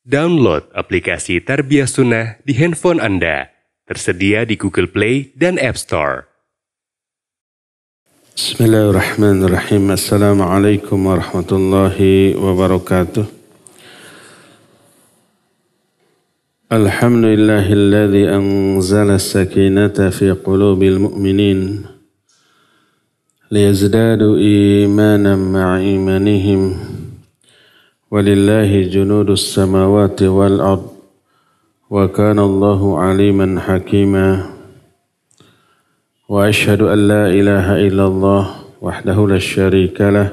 Download aplikasi Tarbiyah Sunnah di handphone Anda. Tersedia di Google Play dan App Store. Bismillahirrahmanirrahim. Assalamualaikum warahmatullahi wabarakatuh. Alhamdulillahilladzi anzala as-sakinata fi qulubil mu'minin liyazdadu imanan ma'a imanihim. Walillahi junudus samawati wal ard wa kana Allahu aliman hakima. Wa ashhadu an la ilaha illallah wahdahu la syarika lah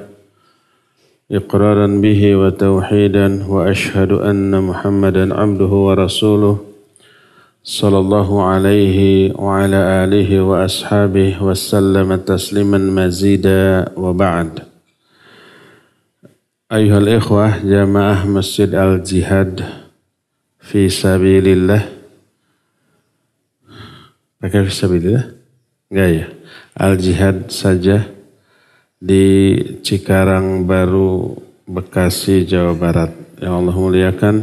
iqraran bihi wa tauhidan wa ashhadu anna Muhammadan abduhu wa rasuluh sallallahu alaihi wa ala alihi wa ashabihi wa sallama tasliman mazida wa ba'd. Ayuhal ikhwah jamaah Masjid Al-Jihad fi sabilillah. Pakai fi sabilillah? Enggak ya? Al-Jihad saja di Cikarang Baru, Bekasi, Jawa Barat. Yang Allah muliakan.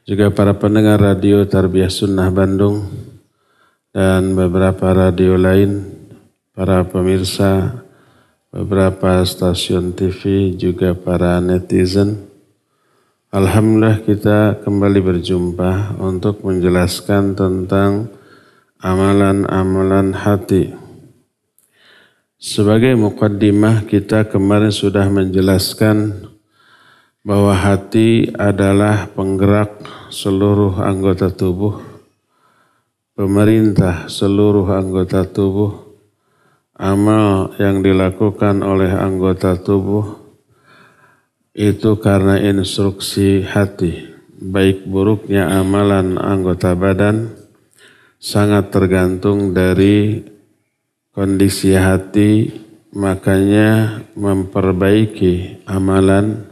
Juga para pendengar radio Tarbiyah Sunnah Bandung dan beberapa radio lain, para pemirsa beberapa stasiun TV, juga para netizen. Alhamdulillah kita kembali berjumpa untuk menjelaskan tentang amalan-amalan hati. Sebagai muqaddimah, kita kemarin sudah menjelaskan bahwa hati adalah penggerak seluruh anggota tubuh, pemerintah seluruh anggota tubuh. Amal yang dilakukan oleh anggota tubuh itu karena instruksi hati. Baik buruknya amalan anggota badan sangat tergantung dari kondisi hati. Makanya memperbaiki amalan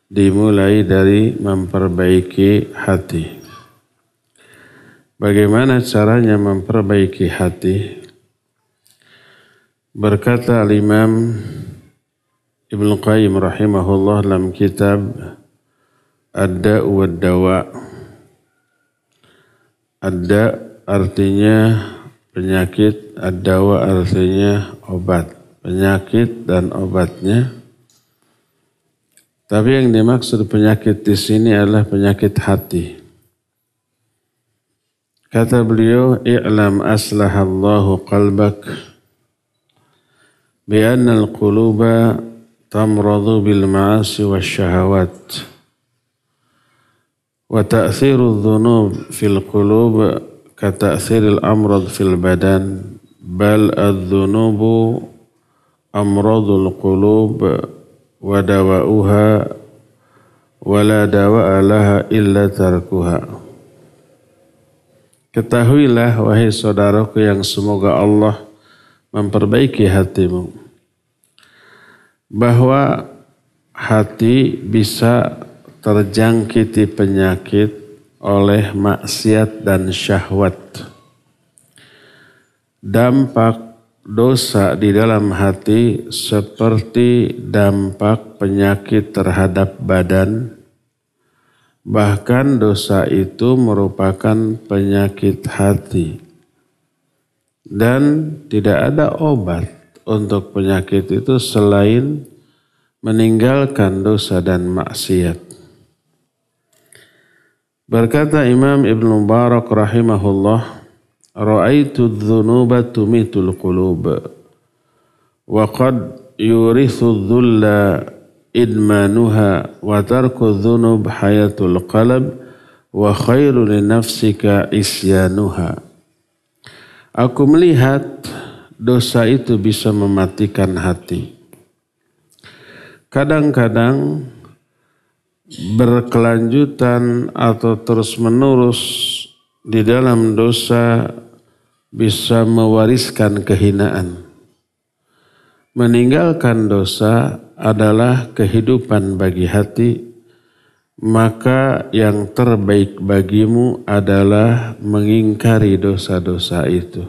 dimulai dari memperbaiki hati. Bagaimana caranya memperbaiki hati? Berkata Imam Ibnu Qayyim rahimahullah dalam kitab Ad-Da' wad-Dawa'. Ad-Da' artinya penyakit, ad-dawa artinya obat. Penyakit dan obatnya. Tapi yang dimaksud penyakit di sini adalah penyakit hati. Kata beliau, "I'lam aslahallahu qalbak بأن القلوب تمرض بالمعاصي والشهوات وتأثير الذنوب في القلوب كتأثير الأمراض في البدن بل الذنوب أمراض القلوب ودواؤها ولا دواء لها إلا تركها." Ketahuilah wahai saudaraku yang semoga Allah memperbaiki hatimu, bahwa hati bisa terjangkiti penyakit oleh maksiat dan syahwat. Dampak dosa di dalam hati seperti dampak penyakit terhadap badan. Bahkan dosa itu merupakan penyakit hati. Dan tidak ada obat untuk penyakit itu selain meninggalkan dosa dan maksiat. Berkata Imam Ibnu Mubarak rahimahullah, "Ra'aitu adh-dhunuba tumitul qulub wa qad yurithu dhulla idmanuha wa tarku dhunub hayatul qalb wa khairu li nafsika isyanuha." Aku melihat dosa itu bisa mematikan hati. Kadang-kadang berkelanjutan atau terus-menerus di dalam dosa bisa mewariskan kehinaan. Meninggalkan dosa adalah kehidupan bagi hati. Maka yang terbaik bagimu adalah mengingkari dosa-dosa itu.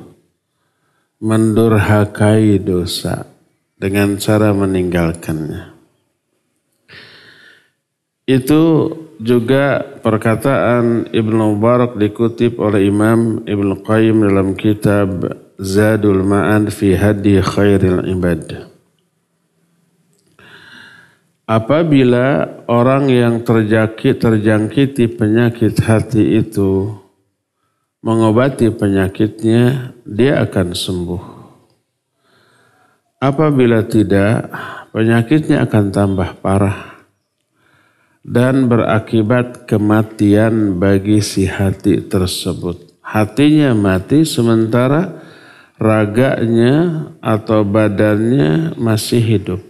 Mendurhakai dosa dengan cara meninggalkannya. Itu juga perkataan Ibnu Mubarak dikutip oleh Imam Ibnu Qayyim dalam kitab Zadul Ma'ad fi Hadi Khairil Ibad. Apabila orang yang terjangkiti penyakit hati itu mengobati penyakitnya, dia akan sembuh. Apabila tidak, penyakitnya akan tambah parah dan berakibat kematian bagi si hati tersebut. Hatinya mati sementara raganya atau badannya masih hidup.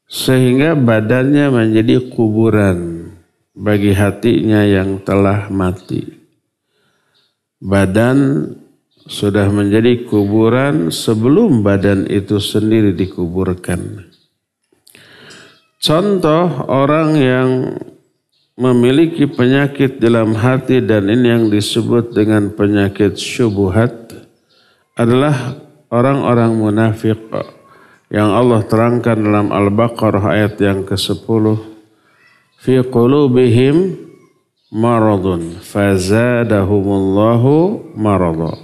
Sehingga badannya menjadi kuburan bagi hatinya yang telah mati. Badan sudah menjadi kuburan sebelum badan itu sendiri dikuburkan. Contoh orang yang memiliki penyakit dalam hati dan ini yang disebut dengan penyakit syubhat adalah orang-orang munafik yang Allah terangkan dalam Al-Baqarah ayat yang ke-10. Fi qulubihim maradun fazadahumullahu marada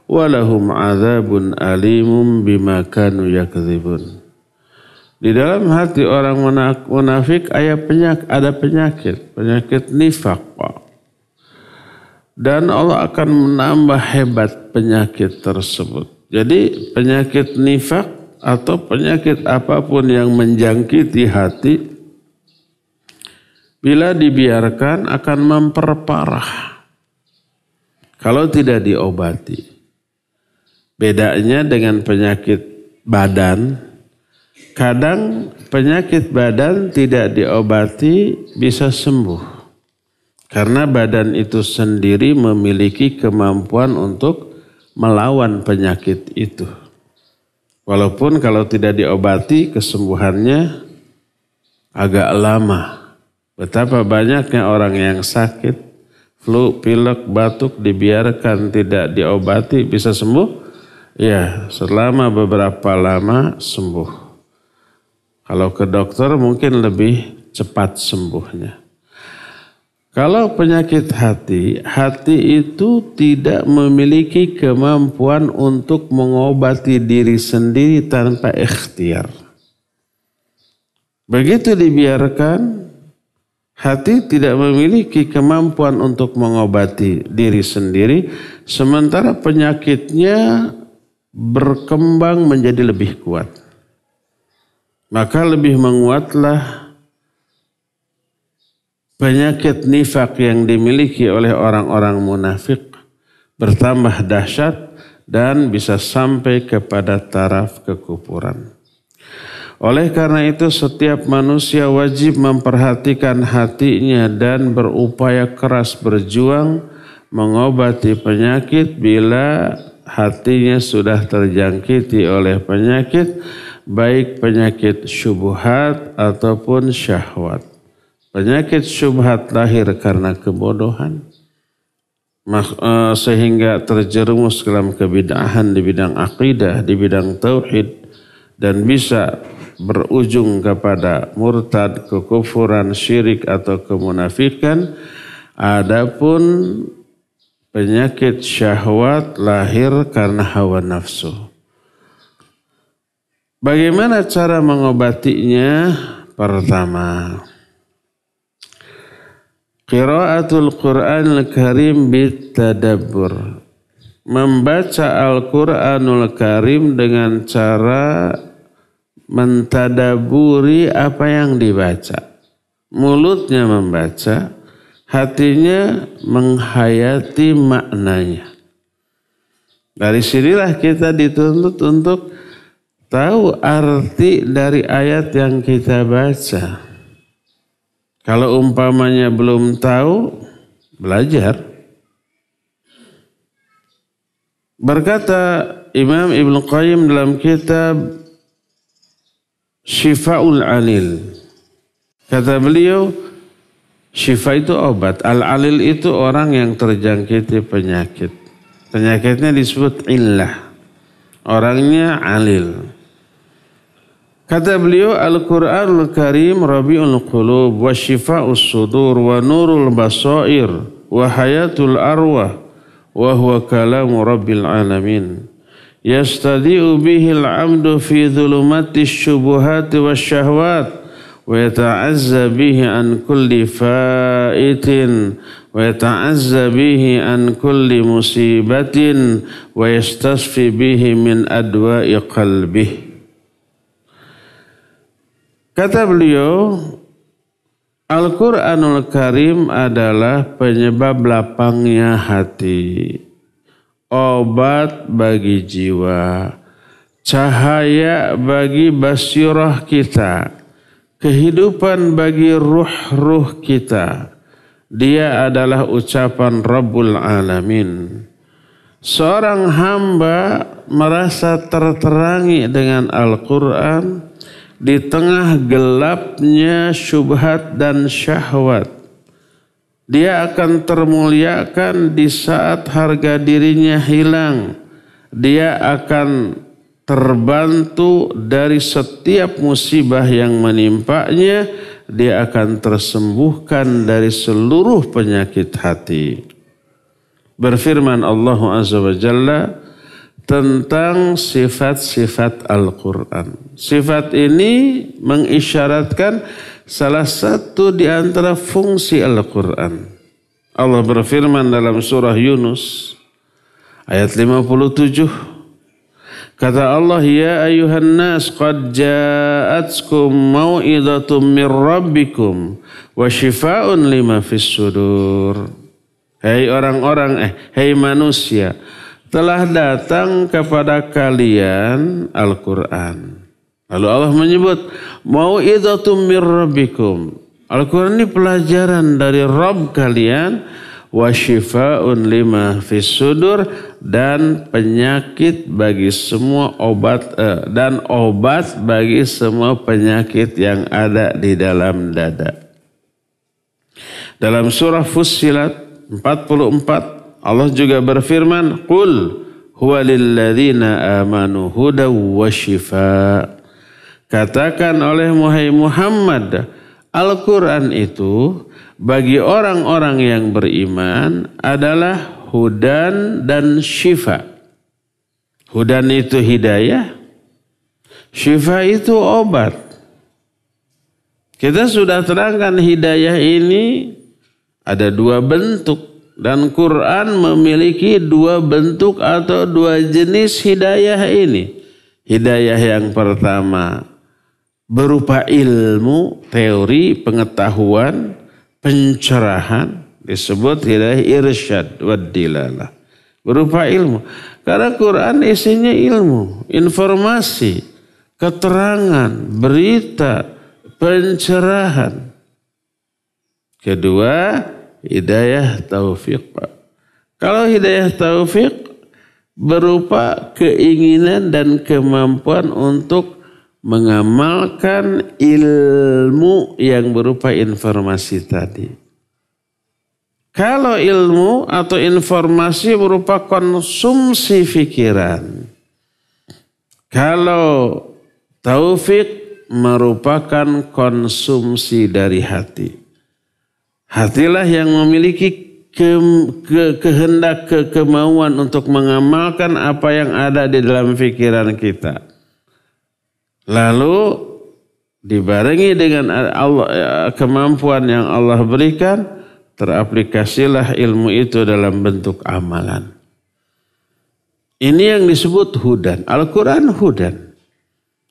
walahum azabun alimun bima kanu yakdzibun. Di dalam hati orang munafik ada penyakit nifaq. Dan Allah akan menambah hebat penyakit tersebut. Jadi penyakit nifaq atau penyakit apapun yang menjangkiti hati, bila dibiarkan akan memperparah kalau tidak diobati. Bedanya dengan penyakit badan, kadang penyakit badan tidak diobati bisa sembuh. Karena badan itu sendiri memiliki kemampuan untuk melawan penyakit itu. Walaupun kalau tidak diobati kesembuhannya agak lama. Betapa banyaknya orang yang sakit, flu, pilek, batuk dibiarkan tidak diobati bisa sembuh? Ya, selama beberapa lama sembuh. Kalau ke dokter mungkin lebih cepat sembuhnya. Kalau penyakit hati itu tidak memiliki kemampuan untuk mengobati diri sendiri tanpa ikhtiar. Begitu dibiarkan, hati tidak memiliki kemampuan untuk mengobati diri sendiri, sementara penyakitnya berkembang menjadi lebih kuat. Maka lebih menguatlah penyakit nifak yang dimiliki oleh orang-orang munafik, bertambah dahsyat dan bisa sampai kepada taraf kekufuran. Oleh karena itu setiap manusia wajib memperhatikan hatinya dan berupaya keras berjuang mengobati penyakit bila hatinya sudah terjangkiti oleh penyakit, baik penyakit syubhat ataupun syahwat. Penyakit syubhat lahir karena kebodohan, sehingga terjerumus dalam kebid'ahan di bidang akidah, di bidang tauhid, dan bisa berujung kepada murtad, kekufuran, syirik atau kemunafikan. Adapun penyakit syahwat lahir karena hawa nafsu. Bagaimana cara mengobatinya? Pertama, qiraatul Qur'anil Karim bitadabbur. Membaca Al-Qur'anul Karim dengan cara mentadaburi apa yang dibaca. Mulutnya membaca, hatinya menghayati maknanya. Dari sinilah kita dituntut untuk tahu arti dari ayat yang kita baca. Kalau umpamanya belum tahu, belajar. Berkata Imam Ibnu Qayyim dalam kitab Syifa'ul Alil. Kata beliau, syifa itu obat. Al-alil itu orang yang terjangkiti penyakit. Penyakitnya disebut illah. Orangnya alil. Kata beliau, Al-Quranul Karim Rabi'ul Qulub wa Shifa'us Sudur wa Nurul Basair wa Hayatul Arwah wa huwa kalamu Rabbil Alamin. Yastadi'u bihil amdu fi dhulumatis syubuhati wa syahwat wa yata'azza bihi an kulli fa'itin wa yata'azza bihi an kulli musibatin wa yastasfi bihi min adwa'i qalbih. Kata beliau, Al-Quranul Karim adalah penyebab lapangnya hati, obat bagi jiwa, cahaya bagi basirah kita, kehidupan bagi ruh-ruh kita. Dia adalah ucapan Rabbul Alamin. Seorang hamba merasa terterangi dengan Al-Quran di tengah gelapnya syubhat dan syahwat. Dia akan termuliakan di saat harga dirinya hilang. Dia akan terbantu dari setiap musibah yang menimpanya. Dia akan tersembuhkan dari seluruh penyakit hati. Berfirman Allah Azza wa Jalla tentang sifat-sifat Al-Quran. Sifat ini mengisyaratkan salah satu di antara fungsi Al-Quran. Allah berfirman dalam surah Yunus ayat 57. Kata Allah, ya ayuhan nas qad ja'atkum mau'idatum min rabbikum wa shifaa'un lima fis sudur. Hei orang-orang, hei manusia, telah datang kepada kalian Al-Quran. Lalu Allah menyebut mau'idatum mir rabbikum. Al-Quran ini pelajaran dari Rabb kalian, wa shifaa'un lima fis sudur, dan penyakit bagi semua obat dan obat bagi semua penyakit yang ada di dalam dada. Dalam surah Fussilat 44 Allah juga berfirman, qul huwa lilladzina amanu hudaw wa shifa. Katakan oleh Muhammad, Al-Quran itu bagi orang-orang yang beriman adalah hudan dan syifa. Hudan itu hidayah, syifa itu obat. Kita sudah terangkan hidayah ini ada dua bentuk. Dan Quran memiliki dua bentuk atau dua jenis hidayah ini. Hidayah yang pertama berupa ilmu, teori, pengetahuan, pencerahan. Disebut hidayah irsyad wa dilalah. Berupa ilmu. Karena Quran isinya ilmu, informasi, keterangan, berita, pencerahan. Kedua, hidayah taufik. Kalau hidayah taufik berupa keinginan dan kemampuan untuk mengamalkan ilmu yang berupa informasi tadi. Kalau ilmu atau informasi berupa konsumsi pikiran. Kalau taufik merupakan konsumsi dari hati. Hatilah yang memiliki kehendak, kemauan untuk mengamalkan apa yang ada di dalam pikiran kita. Lalu dibarengi dengan kemampuan yang Allah berikan, teraplikasilah ilmu itu dalam bentuk amalan. Ini yang disebut hudan. Al-Quran hudan.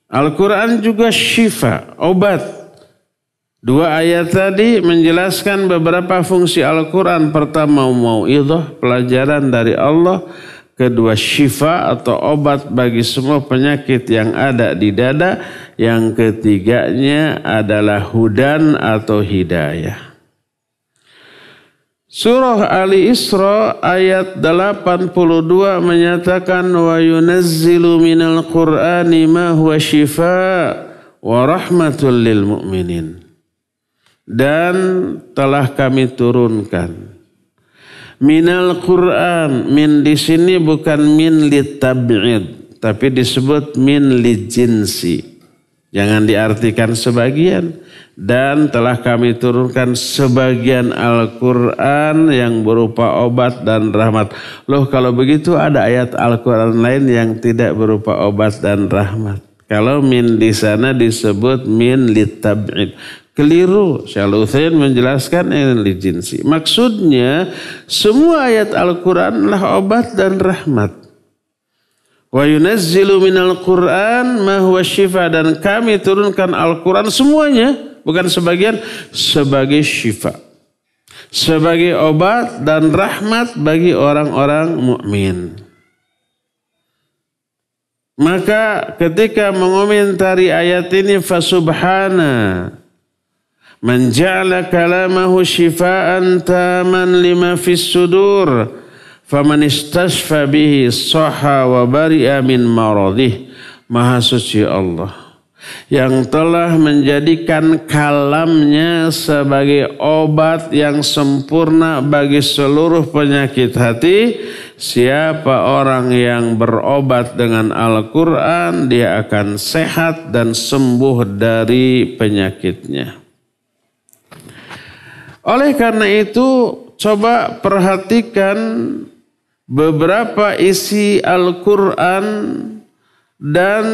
Al-Quran juga syifa, obat. Dua ayat tadi menjelaskan beberapa fungsi Al-Quran. Pertama mau'idhah, pelajaran dari Allah. Kedua syifa atau obat bagi semua penyakit yang ada di dada. Yang ketiganya adalah hudan atau hidayah. Surah Ali Isra ayat 82 menyatakan wa yunazzilu minal Qur'ani ma huwa shifaa wa rahmatul lil mu'minin. Dan telah kami turunkan minal Quran. Min di sini bukan min li tab'id, tapi disebut min li jinsi. Jangan diartikan sebagian. Dan telah kami turunkan sebagian Al-Quran yang berupa obat dan rahmat. Loh, kalau begitu ada ayat Al-Quran lain yang tidak berupa obat dan rahmat. Kalau min di sana disebut min litab'id. Keliru. Syekh Al-Utsaimin menjelaskan ini lijinsi. Maksudnya semua ayat Al-Quran adalah obat dan rahmat. Wa yunazzilu minal Qur'an ma huwa syifa, dan kami turunkan Al-Quran semuanya, bukan sebagian, sebagai syifa, sebagai obat dan rahmat bagi orang-orang mukmin. Maka ketika mengomentari ayat ini, fasubhana man ja'ala kalamahu syifaan taman lima fis sudur faman istashfa bihi sahha wa bari'a min maradih. Maha suci Allah yang telah menjadikan kalamnya sebagai obat yang sempurna bagi seluruh penyakit hati. Siapa orang yang berobat dengan Al-Quran, dia akan sehat dan sembuh dari penyakitnya. Oleh karena itu, coba perhatikan beberapa isi Al-Quran dan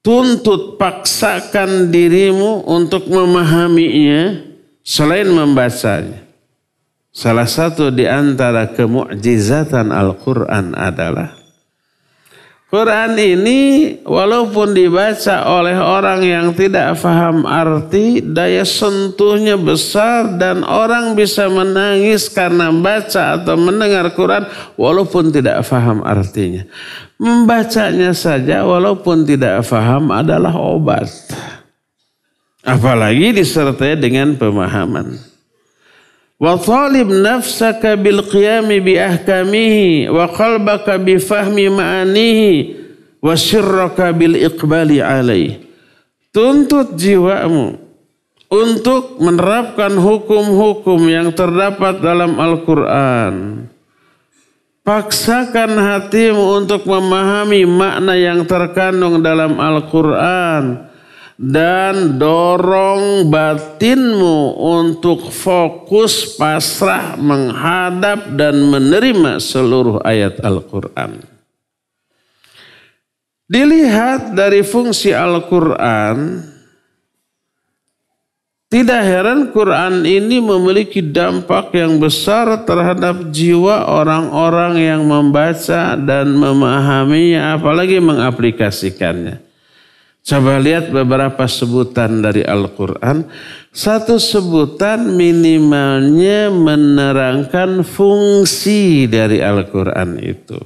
tuntut paksakan dirimu untuk memahaminya selain membacanya. Salah satu di antara kemu'jizatan Al-Quran adalah Quran ini walaupun dibaca oleh orang yang tidak paham arti, daya sentuhnya besar dan orang bisa menangis karena baca atau mendengar Quran walaupun tidak paham artinya. Membacanya saja walaupun tidak paham adalah obat. Apalagi disertai dengan pemahaman. Wa talib nafsaka bil qiyami bi ahkamihi wa qalbaka bi fahmi ma'anihi wa sirraka bil iqbali alaih. Tuntut jiwamu untuk menerapkan hukum-hukum yang terdapat dalam Al-Quran. Paksakan hatimu untuk memahami makna yang terkandung dalam Al-Quran. Dan dorong batinmu untuk fokus pasrah menghadap dan menerima seluruh ayat Al-Quran. Dilihat dari fungsi Al-Quran, tidak heran Quran ini memiliki dampak yang besar terhadap jiwa orang-orang yang membaca dan memahaminya, apalagi mengaplikasikannya. Coba lihat beberapa sebutan dari Al-Quran. Satu sebutan minimalnya menerangkan fungsi dari Al-Quran itu.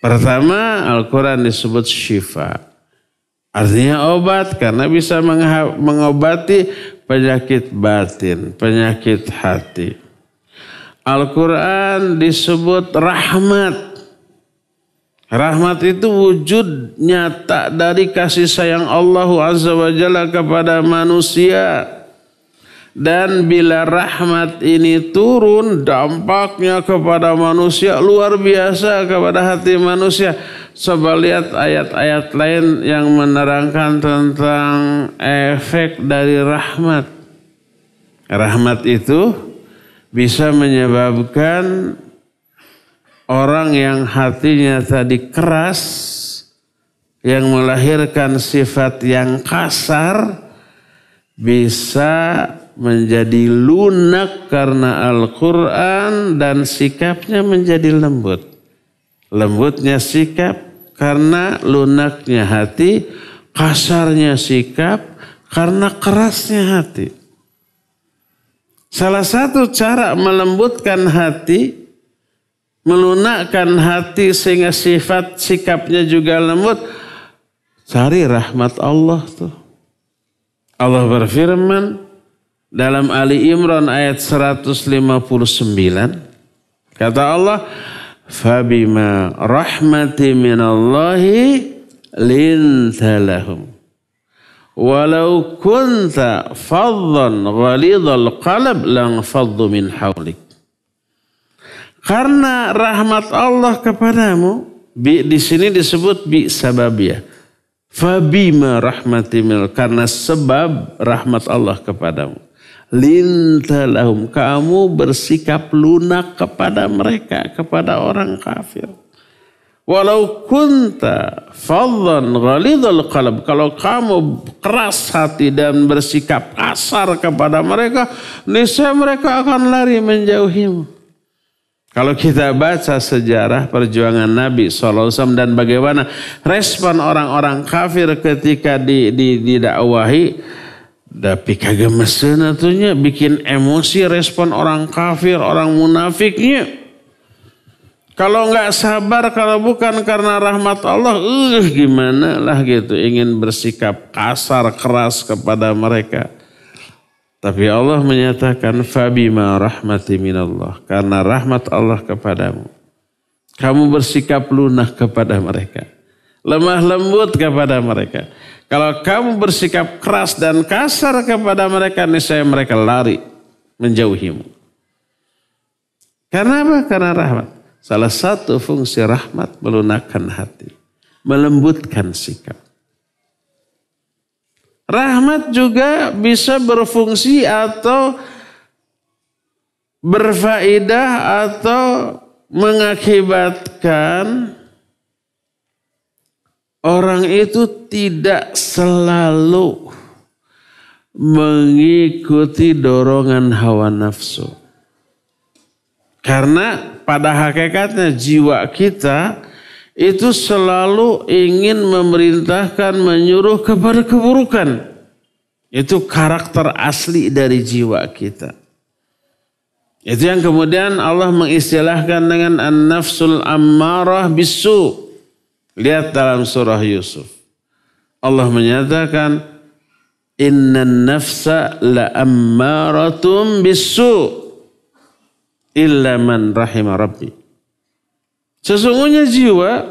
Pertama, Al-Quran disebut syifa. Artinya obat karena bisa mengobati penyakit batin, penyakit hati. Al-Quran disebut rahmat. Rahmat itu wujud nyata dari kasih sayang Allah Azza wa Jalla kepada manusia. Dan bila rahmat ini turun, dampaknya kepada manusia luar biasa kepada hati manusia. Coba lihat ayat-ayat lain yang menerangkan tentang efek dari rahmat. Rahmat itu bisa menyebabkan orang yang hatinya tadi keras, yang melahirkan sifat yang kasar, bisa menjadi lunak karena Al-Quran dan sikapnya menjadi lembut. Lembutnya sikap karena lunaknya hati, kasarnya sikap karena kerasnya hati. Salah satu cara melembutkan hati, melunakkan hati sehingga sifat sikapnya juga lembut, cari rahmat Allah tuh. Allah berfirman dalam Ali Imran ayat 159, kata Allah, fabima rahmati minallahi linta lahum walau kunta faddan ghalidhal qalb lang faddu min hawlik. Karena rahmat Allah kepadamu, di sini disebut bi sababiyah. Fabima rahmati minal, karena sebab rahmat Allah kepadamu. Linta lahum, kamu bersikap lunak kepada mereka, kepada orang kafir. Walau kunta faddan ghalidhal qalb, kalau kamu keras hati dan bersikap kasar kepada mereka, niscaya mereka akan lari menjauhimu. Kalau kita baca sejarah perjuangan Nabi SAW dan bagaimana respon orang-orang kafir ketika didakwahi, tapi kagak mesen atunya, bikin emosi respon orang kafir, orang munafiknya. Kalau nggak sabar, kalau bukan karena rahmat Allah, gimana lah gitu, ingin bersikap kasar, keras kepada mereka. Tapi Allah menyatakan fabima rahmati minallah, karena rahmat Allah kepadamu, kamu bersikap lunak kepada mereka, lemah lembut kepada mereka. Kalau kamu bersikap keras dan kasar kepada mereka, niscaya mereka lari menjauhimu. Karena apa? Karena rahmat. Salah satu fungsi rahmat melunakkan hati, melembutkan sikap. Rahmat juga bisa berfungsi atau berfaedah atau mengakibatkan orang itu tidak selalu mengikuti dorongan hawa nafsu. Karena pada hakikatnya jiwa kita itu selalu ingin memerintahkan, menyuruh kepada keburukan. Itu karakter asli dari jiwa kita. Itu yang kemudian Allah mengistilahkan dengan an-nafsul ammarah bisu. Lihat dalam surah Yusuf. Allah menyatakan innan nafsa la ammaratum bisu illa man rahima rabbi. Sesungguhnya jiwa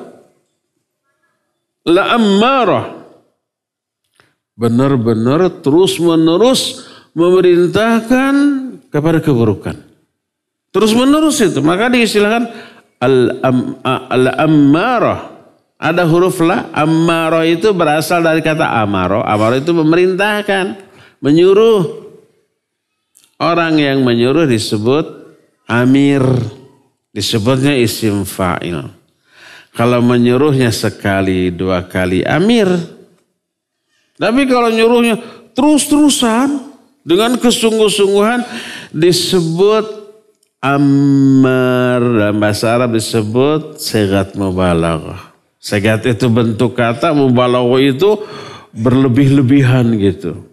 la ammarah, benar-benar terus-menerus memerintahkan kepada keburukan. Terus-menerus itu. Maka diistilahkan al-ammarah. Ada huruf la. Ammarah itu berasal dari kata amaro. Amaro itu memerintahkan, menyuruh. Orang yang menyuruh disebut amir. Disebutnya isim fa'il. Kalau menyuruhnya sekali, dua kali, amir. Tapi kalau nyuruhnya terus-terusan dengan kesungguh-sungguhan disebut ammar. Dalam bahasa Arab disebut segat mubalaghah. Segat itu bentuk kata, mubalaghah itu berlebih-lebihan gitu.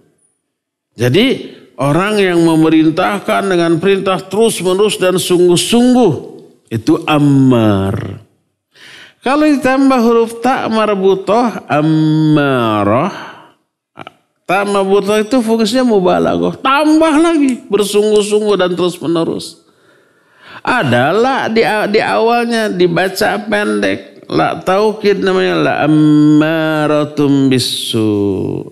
Jadi orang yang memerintahkan dengan perintah terus-menerus dan sungguh-sungguh itu ammar. Kalau ditambah huruf ta marbutoh, ammarah. Ta marbutoh itu fungsinya mubalaghah. Tambah lagi bersungguh-sungguh dan terus-menerus. Adalah di awalnya dibaca pendek. La taukid namanya la ammaratum bisu.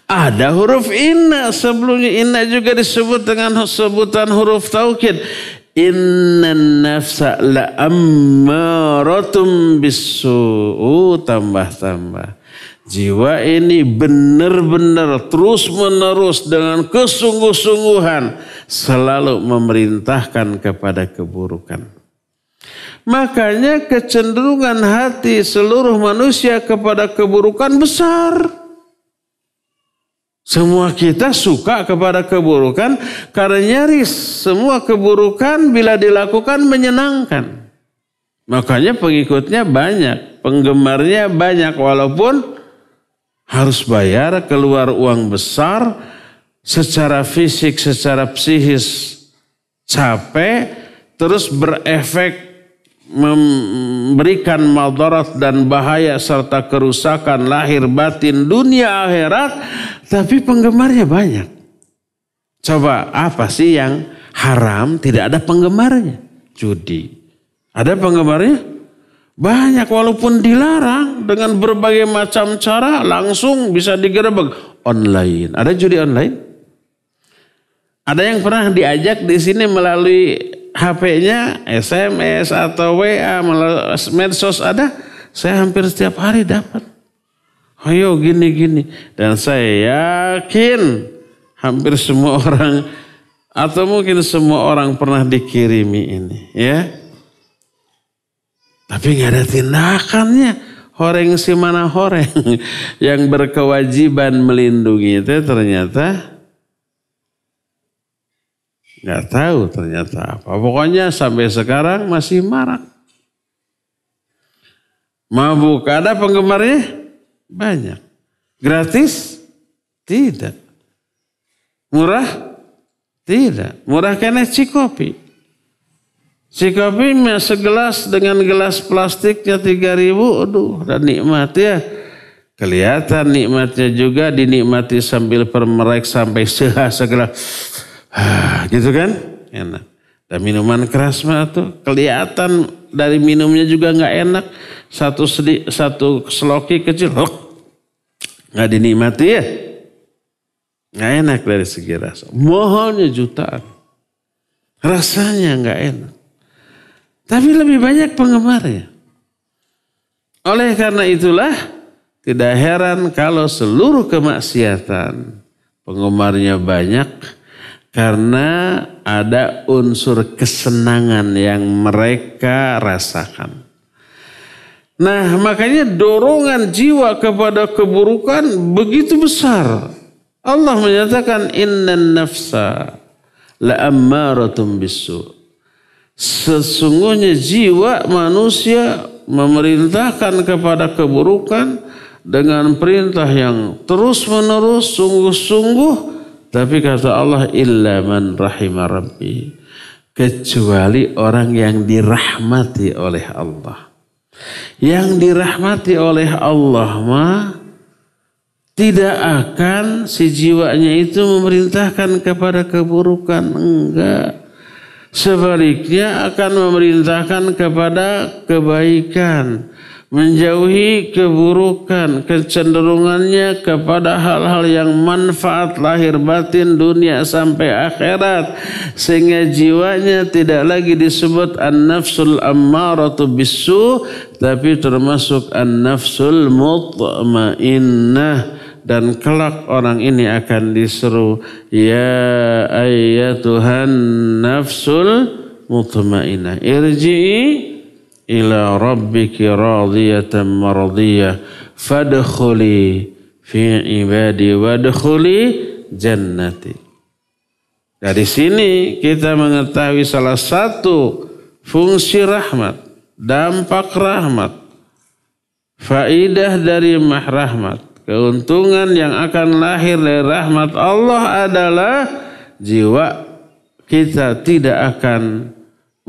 Ada huruf inna sebelumnya. Inna juga disebut dengan sebutan huruf taukid. Innan nafsa la ammaratum bisu. Tambah-tambah. Jiwa ini benar-benar terus-menerus dengan kesungguh-sungguhan selalu memerintahkan kepada keburukan. Makanya kecenderungan hati seluruh manusia kepada keburukan besar. Semua kita suka kepada keburukan karena nyaris semua keburukan bila dilakukan menyenangkan. Makanya pengikutnya banyak, penggemarnya banyak walaupun harus bayar, keluar uang besar, secara fisik, secara psikis capek, terus berefek memberikan madarat dan bahaya serta kerusakan lahir batin dunia akhirat, tapi penggemarnya banyak. Coba apa sih yang haram tidak ada penggemarnya? Judi. Ada penggemarnya? Banyak walaupun dilarang dengan berbagai macam cara langsung bisa digerebek online. Ada judi online? Ada yang pernah diajak di sini melalui HP-nya, SMS atau WA, melalui medsos ada. Saya hampir setiap hari dapat. Ayo gini-gini. Dan saya yakin hampir semua orang atau mungkin semua orang pernah dikirimi ini. Ya. Tapi nggak ada tindakannya. Horeng si mana horeng. Yang berkewajiban melindungi itu ternyata nggak tahu ternyata apa. Pokoknya sampai sekarang masih marak. Mabuk ada penggemarnya? Banyak. Gratis? Tidak. Murah? Tidak. Murah karena cikopi. Cikopi segelas dengan gelas plastiknya 3.000. Aduh, udah nikmat ya. Kelihatan nikmatnya juga dinikmati sambil permerek sampai segelas. Gitu kan? Enak. Dan minuman keras mah tuh kelihatan dari minumnya juga nggak enak. Satu seloki kecil, nggak dinikmati ya. Nggak enak dari segi rasa. Mahalnya jutaan. Rasanya nggak enak. Tapi lebih banyak penggemarnya. Oleh karena itulah tidak heran kalau seluruh kemaksiatan penggemarnya banyak. Karena ada unsur kesenangan yang mereka rasakan. Nah, makanya dorongan jiwa kepada keburukan begitu besar. Allah menyatakan innan nafsa la'ammaratum bisu. Sesungguhnya jiwa manusia memerintahkan kepada keburukan dengan perintah yang terus-menerus, sungguh-sungguh. Tapi kata Allah, illa man rahimah rabbi. Kecuali orang yang dirahmati oleh Allah. Yang dirahmati oleh Allah mah tidak akan si jiwanya itu memerintahkan kepada keburukan. Enggak. Sebaliknya akan memerintahkan kepada kebaikan. Menjauhi keburukan, kecenderungannya kepada hal-hal yang manfaat lahir batin dunia sampai akhirat. Sehingga jiwanya tidak lagi disebut an-nafsul ammaratu bisu, tapi termasuk an-nafsul mutmainnah. Dan kelak orang ini akan diseru, ya ayyatuhan nafsul mutmainnah, irji'i ila rabbiki radiyatan maradiyah fadkhuli fi ibadi wadkhuli jannati. Dari sini kita mengetahui salah satu fungsi rahmat, dampak rahmat, faidah dari rahmat, keuntungan yang akan lahir dari rahmat Allah adalah jiwa kita tidak akan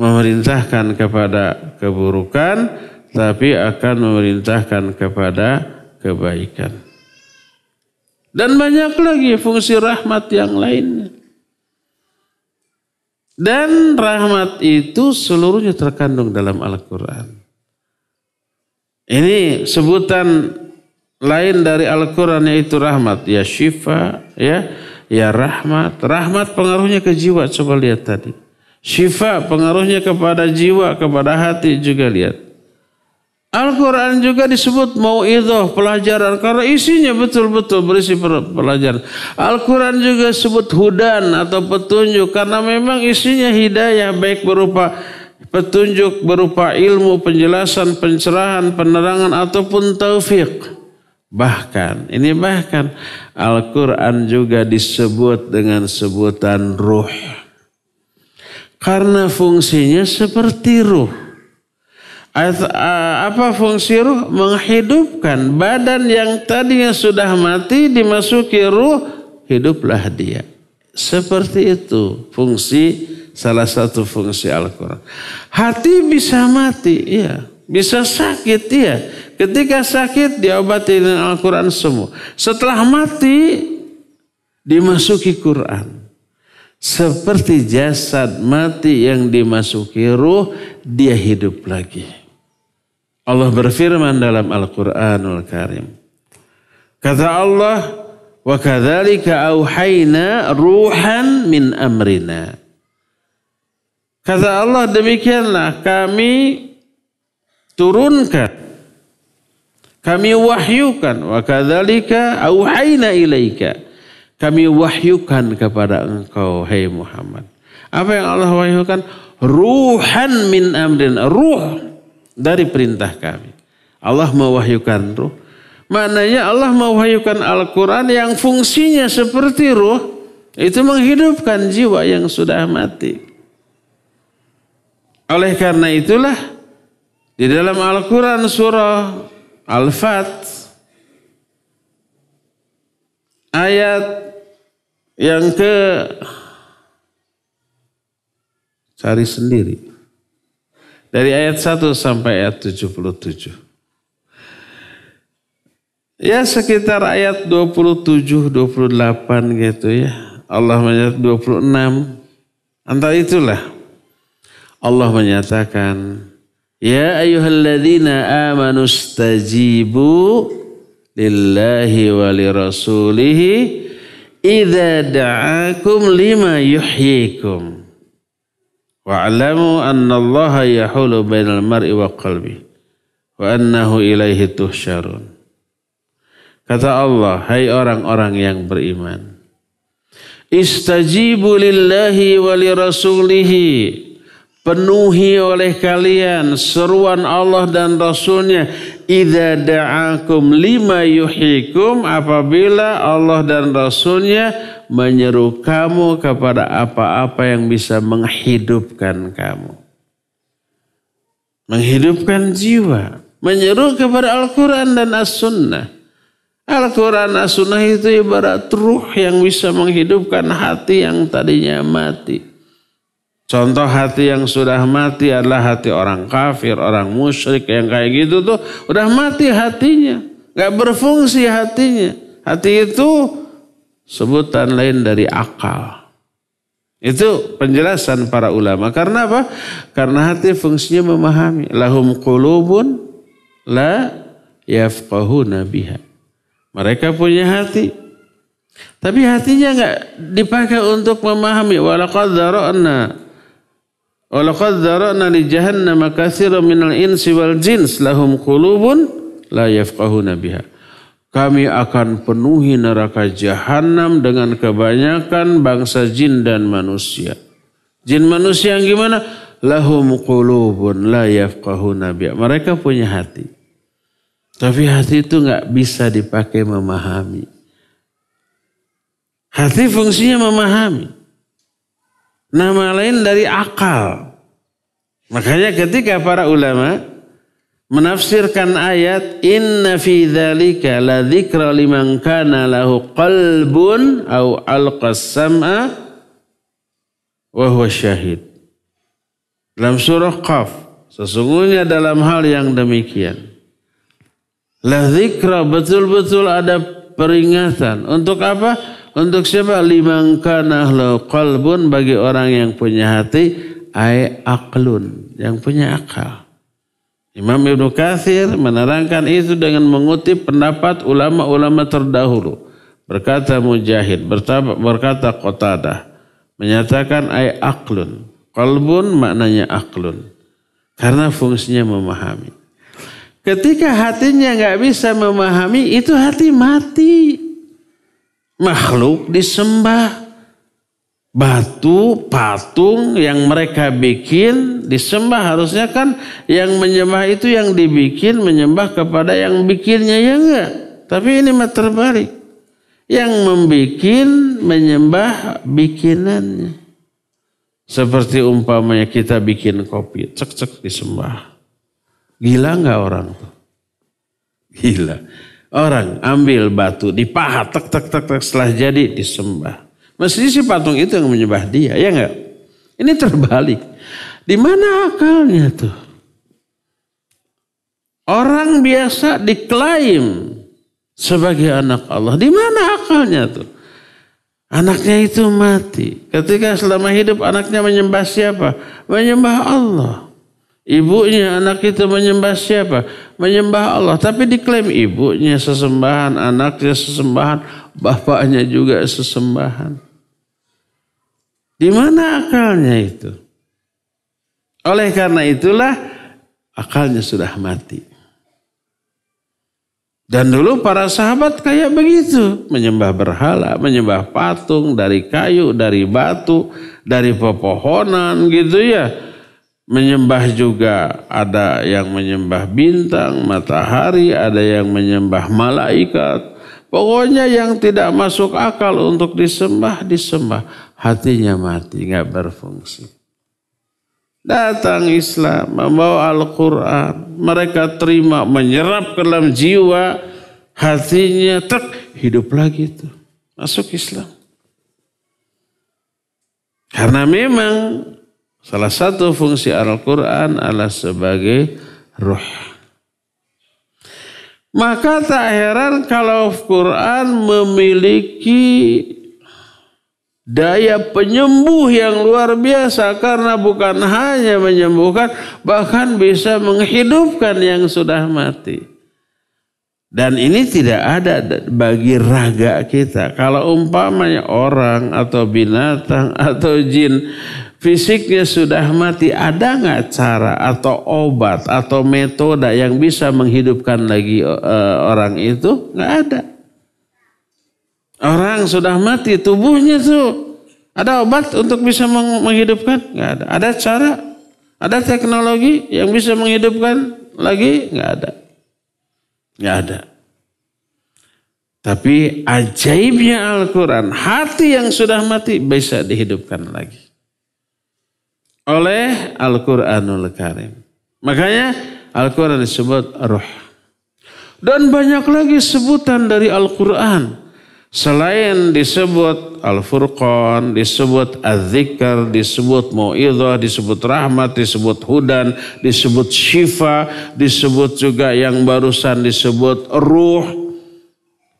memerintahkan kepada keburukan, tapi akan memerintahkan kepada kebaikan. Dan banyak lagi fungsi rahmat yang lainnya. Dan rahmat itu seluruhnya terkandung dalam Al-Quran. Ini sebutan lain dari Al-Quran yaitu rahmat. Ya syifa, ya rahmat. Rahmat pengaruhnya ke jiwa, coba lihat tadi. Syifa pengaruhnya kepada jiwa, kepada hati juga lihat. Al-Quran juga disebut mau'idhah, pelajaran. Karena isinya betul-betul berisi pelajaran. Al-Quran juga disebut hudan atau petunjuk. Karena memang isinya hidayah, baik berupa petunjuk, berupa ilmu, penjelasan, pencerahan, penerangan, ataupun taufik. Bahkan Al-Quran juga disebut dengan sebutan ruh. Karena fungsinya seperti ruh. Apa fungsi ruh? Menghidupkan badan yang tadinya sudah mati, dimasuki ruh, hiduplah dia. Seperti itu salah satu fungsi Al-Quran. Hati bisa mati, iya. Bisa sakit, iya. Ketika sakit diobati dengan Al-Quran semua. Setelah mati dimasuki Quran. Seperti jasad mati yang dimasuki ruh, dia hidup lagi. Allah berfirman dalam Al-Quranul Karim. Kata Allah, wa kadzalika auhayna ruhan min amrina. Kata Allah, demikianlah kami turunkan Kami wahyukan. Wa kadzalika auhayna ilaika. Kami wahyukan kepada engkau, hai Muhammad. Apa yang Allah wahyukan? Ruhan min amrin. Ruh dari perintah kami. Allah mewahyukan ruh. Maknanya Allah mewahyukan Al-Quran yang fungsinya seperti ruh. Itu menghidupkan jiwa yang sudah mati. Oleh karena itulah di dalam Al-Quran surah Al-Fat ayat yang cari sendiri. Dari ayat 1 sampai ayat 77. Ya sekitar ayat 27, 28 gitu ya. Allah menyatakan 26. Antara itulah Allah menyatakan, ya ayyuhalladzina amanu stajibu lillahi wa lirasulihi idza da'akum lima yuhyikum wa'lamu annallaha yahulu bainal mar'i wa qalbi wa annahu ilaihi tuhsyarun. Kata Allah, hai orang-orang yang beriman, istajibu lillahi wa lirasulihi, penuhi oleh kalian seruan Allah dan Rasulnya. Idza da'akum lima yuhyikum, apabila Allah dan Rasulnya menyeru kamu kepada apa-apa yang bisa menghidupkan kamu. Menghidupkan jiwa. Menyeru kepada Al-Quran dan As-Sunnah. Al-Quran As-Sunnah itu ibarat ruh yang bisa menghidupkan hati yang tadinya mati. Contoh hati yang sudah mati adalah hati orang kafir, orang musyrik yang kayak gitu tuh udah mati hatinya. Gak berfungsi hatinya. Hati itu sebutan lain dari akal. Itu penjelasan para ulama. Karena apa? Karena hati fungsinya memahami. Lahum qulubun la yafqahuna biha. Mereka punya hati. Tapi hatinya gak dipakai untuk memahami. Walaqad dzara'na li jahannama katsiran minal insi wal jins lahum qulubun la yafqahuna biha. Kami akan penuhi neraka jahanam dengan kebanyakan bangsa jin dan manusia. Jin manusia yang gimana? Lahum qulubun la yafqahuna biha. Mereka punya hati. Tapi hati itu gak bisa dipakai memahami. Hati fungsinya memahami. Nama lain dari akal. Makanya ketika para ulama menafsirkan ayat inna fi dzalika la dzikra liman kana lahu qalbun au alqas sam'a wa huwa syahid. Dalam surah Qaf, sesungguhnya dalam hal yang demikian la dzikra, betul-betul ada peringatan. Untuk apa? Untuk siapa? Liman kana lahu qalbun, bagi orang yang punya hati, ay aqlun, yang punya akal. Imam Ibnu Katsir menerangkan itu dengan mengutip pendapat ulama-ulama terdahulu. Berkata Mujahid, berkata Qatadah, menyatakan ay aqlun. Qalbun maknanya aqlun. Karena fungsinya memahami. Ketika hatinya gak bisa memahami, itu hati mati. Makhluk disembah. Batu, patung yang mereka bikin disembah. Harusnya kan yang menyembah itu yang dibikin menyembah kepada yang bikinnya, ya enggak? Tapi ini mah terbalik. Yang membikin menyembah bikinannya. Seperti umpamanya kita bikin kopi, cek-cek disembah. Gila enggak orang tuh? Gila. Orang ambil batu, dipahat, tek, setelah jadi disembah. Mesti si patung itu yang menyembah dia, ya enggak? Ini terbalik. Di mana akalnya tuh? Orang biasa diklaim sebagai anak Allah. Di mana akalnya tuh? Anaknya itu mati. Ketika selama hidup anaknya menyembah siapa? Menyembah Allah. Ibunya anak itu menyembah siapa? Menyembah Allah. Tapi diklaim ibunya sesembahan, anaknya sesembahan, bapaknya juga sesembahan. Di mana akalnya itu? Oleh karena itulah akalnya sudah mati. Dan dulu para sahabat kayak begitu. Menyembah berhala, menyembah patung dari kayu, dari batu, dari pepohonan gitu ya. Menyembah juga ada yang menyembah bintang, matahari, ada yang menyembah malaikat. Pokoknya yang tidak masuk akal untuk disembah, disembah. Hatinya mati, gak berfungsi. Datang Islam, membawa Al-Quran. Mereka terima, menyerap ke dalam jiwa. Hatinya hidup lagi itu. Masuk Islam. Karena memang salah satu fungsi Al-Quran adalah sebagai ruh. Maka tak heran kalau Al-Quran memiliki daya penyembuh yang luar biasa. Karena bukan hanya menyembuhkan, bahkan bisa menghidupkan yang sudah mati. Dan ini tidak ada bagi raga kita. Kalau umpamanya orang atau binatang atau jin fisiknya sudah mati, ada nggak cara atau obat atau metode yang bisa menghidupkan lagi orang itu? Nggak ada. Orang sudah mati tubuhnya tuh, ada obat untuk bisa menghidupkan? Nggak ada. Ada cara, ada teknologi yang bisa menghidupkan lagi? Nggak ada. Nggak ada. Tapi ajaibnya Al-Quran, hati yang sudah mati bisa dihidupkan lagi oleh Al-Quranul Karim. Makanya Al-Quran disebut ruh. Dan banyak lagi sebutan dari Al-Quran. Selain disebut Al-Furqan, disebut Az-Zikr, disebut Mau'idhah, disebut Rahmat, disebut Hudan, disebut Syifa, disebut juga yang barusan disebut Ruh.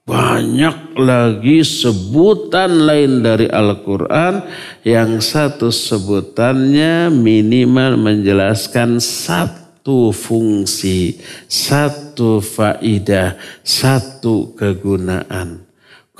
Banyak lagi sebutan lain dari Al-Quran yang satu sebutannya minimal menjelaskan satu fungsi, satu faidah, satu kegunaan.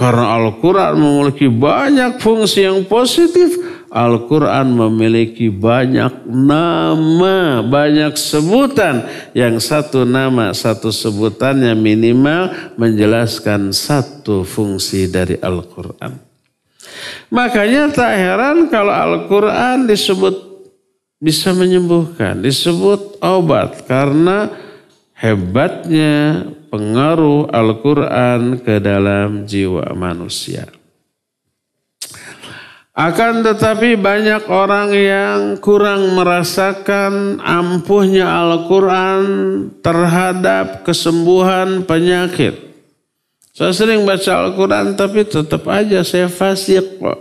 Karena Al-Quran memiliki banyak fungsi yang positif, Al-Quran memiliki banyak nama, banyak sebutan. Yang satu nama, satu sebutannya minimal menjelaskan satu fungsi dari Al-Quran. Makanya tak heran kalau Al-Quran disebut bisa menyembuhkan, disebut obat. Karena hebatnya pengaruh Al-Quran ke dalam jiwa manusia. Akan tetapi banyak orang yang kurang merasakan ampuhnya Al-Quran terhadap kesembuhan penyakit. Saya sering baca Al-Quran tapi tetap aja saya fasik kok.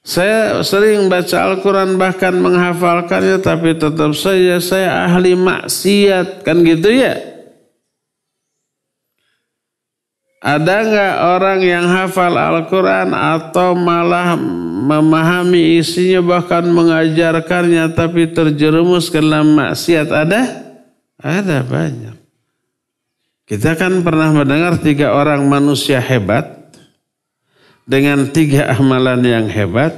Saya sering baca Al-Quran bahkan menghafalkannya tapi tetap saja saya ahli maksiat. Kan gitu ya? Ada nggak orang yang hafal Al-Quran atau malah memahami isinya bahkan mengajarkannya tapi terjerumus ke dalam maksiat? Ada? Ada banyak. Kita kan pernah mendengar 3 orang manusia hebat dengan 3 amalan yang hebat.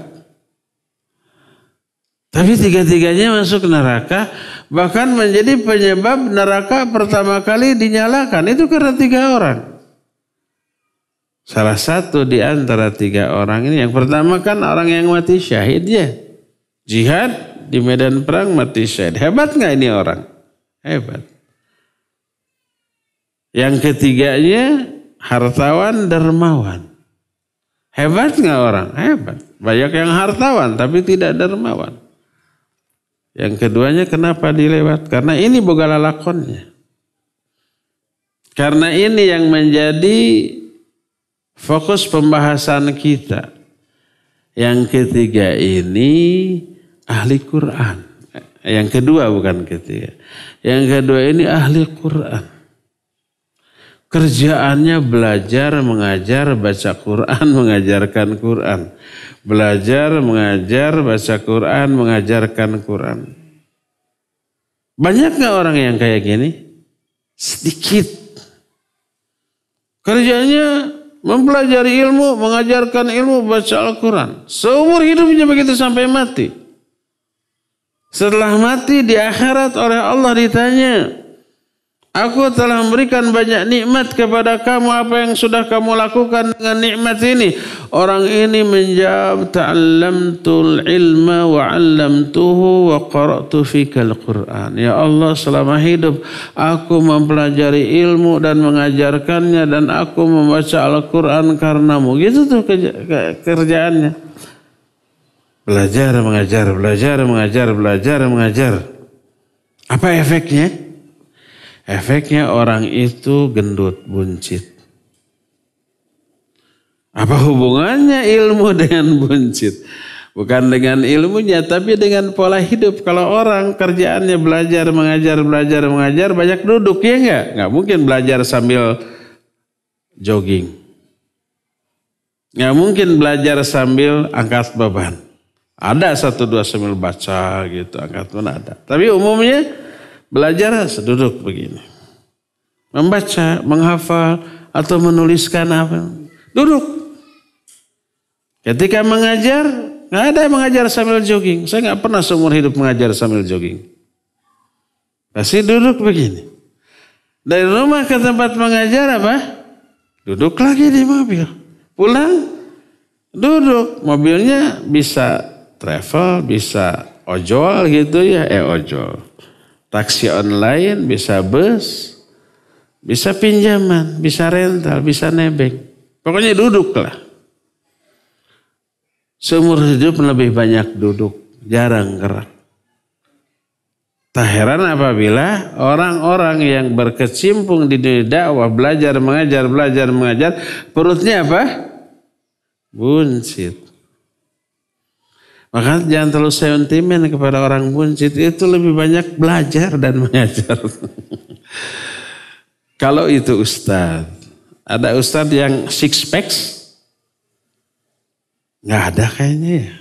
Tapi 3-tiganya masuk neraka. Bahkan menjadi penyebab neraka pertama kali dinyalakan. Itu karena 3 orang. Salah satu di antara 3 orang ini, yang pertama kan orang yang mati syahid ya. Jihad di medan perang mati syahid. Hebat nggak ini orang? Hebat. Yang ketiganya hartawan dermawan. Hebat nggak orang? Hebat. Banyak yang hartawan tapi tidak dermawan. Yang keduanya kenapa dilewat? Karena ini boga lalakonnya. Karena ini yang menjadi fokus pembahasan kita. Yang ketiga ini ahli Quran. Yang kedua bukan ketiga. Yang kedua ini ahli Quran. Kerjaannya belajar, mengajar, baca Quran, mengajarkan Quran. Belajar, mengajar, baca Quran, mengajarkan Quran. Banyak gak orang yang kayak gini? Sedikit. Kerjanya mempelajari ilmu, mengajarkan ilmu, baca Al-Quran. Seumur hidupnya begitu sampai mati. Setelah mati di akhirat oleh Allah ditanya, Aku telah memberikan banyak nikmat kepada kamu. Apa yang sudah kamu lakukan dengan nikmat ini? Orang ini menjawab, ta'allamtul ilma wa 'allamtuhu wa qara'tu fikal Qur'an. Ya Allah, selama hidup aku mempelajari ilmu dan mengajarkannya, dan aku membaca Al-Quran karenamu. Gitu tuh kerjaannya. Belajar, mengajar, belajar, mengajar, belajar, mengajar. Apa efeknya? Efeknya orang itu gendut, buncit. Apa hubungannya ilmu dengan buncit? Bukan dengan ilmunya, tapi dengan pola hidup. Kalau orang kerjaannya belajar, mengajar, belajar, mengajar, banyak duduk, ya enggak? Enggak mungkin belajar sambil jogging. Enggak mungkin belajar sambil angkat beban. Ada 1-2 sambil baca gitu, angkat beban ada. Tapi umumnya belajar seduduk begini. Membaca, menghafal, atau menuliskan apa. Duduk. Ketika mengajar, nggak ada yang mengajar sambil jogging. Saya nggak pernah seumur hidup mengajar sambil jogging. Pasti duduk begini. Dari rumah ke tempat mengajar apa? Duduk lagi di mobil. Pulang, duduk. Mobilnya bisa travel, bisa ojol gitu ya. Ojol. Taksi online, bisa bus, bisa pinjaman, bisa rental, bisa nebeng. Pokoknya duduklah. Seumur hidup lebih banyak duduk, jarang gerak. Tak heran apabila orang-orang yang berkecimpung di dunia dakwah, belajar, mengajar, belajar, mengajar, perutnya apa? Buncit. Maka jangan terlalu sentimen kepada orang buncit. Itu lebih banyak belajar dan mengajar. Kalau itu ustaz. Ada ustaz yang six packs? Nggak ada kayaknya ya.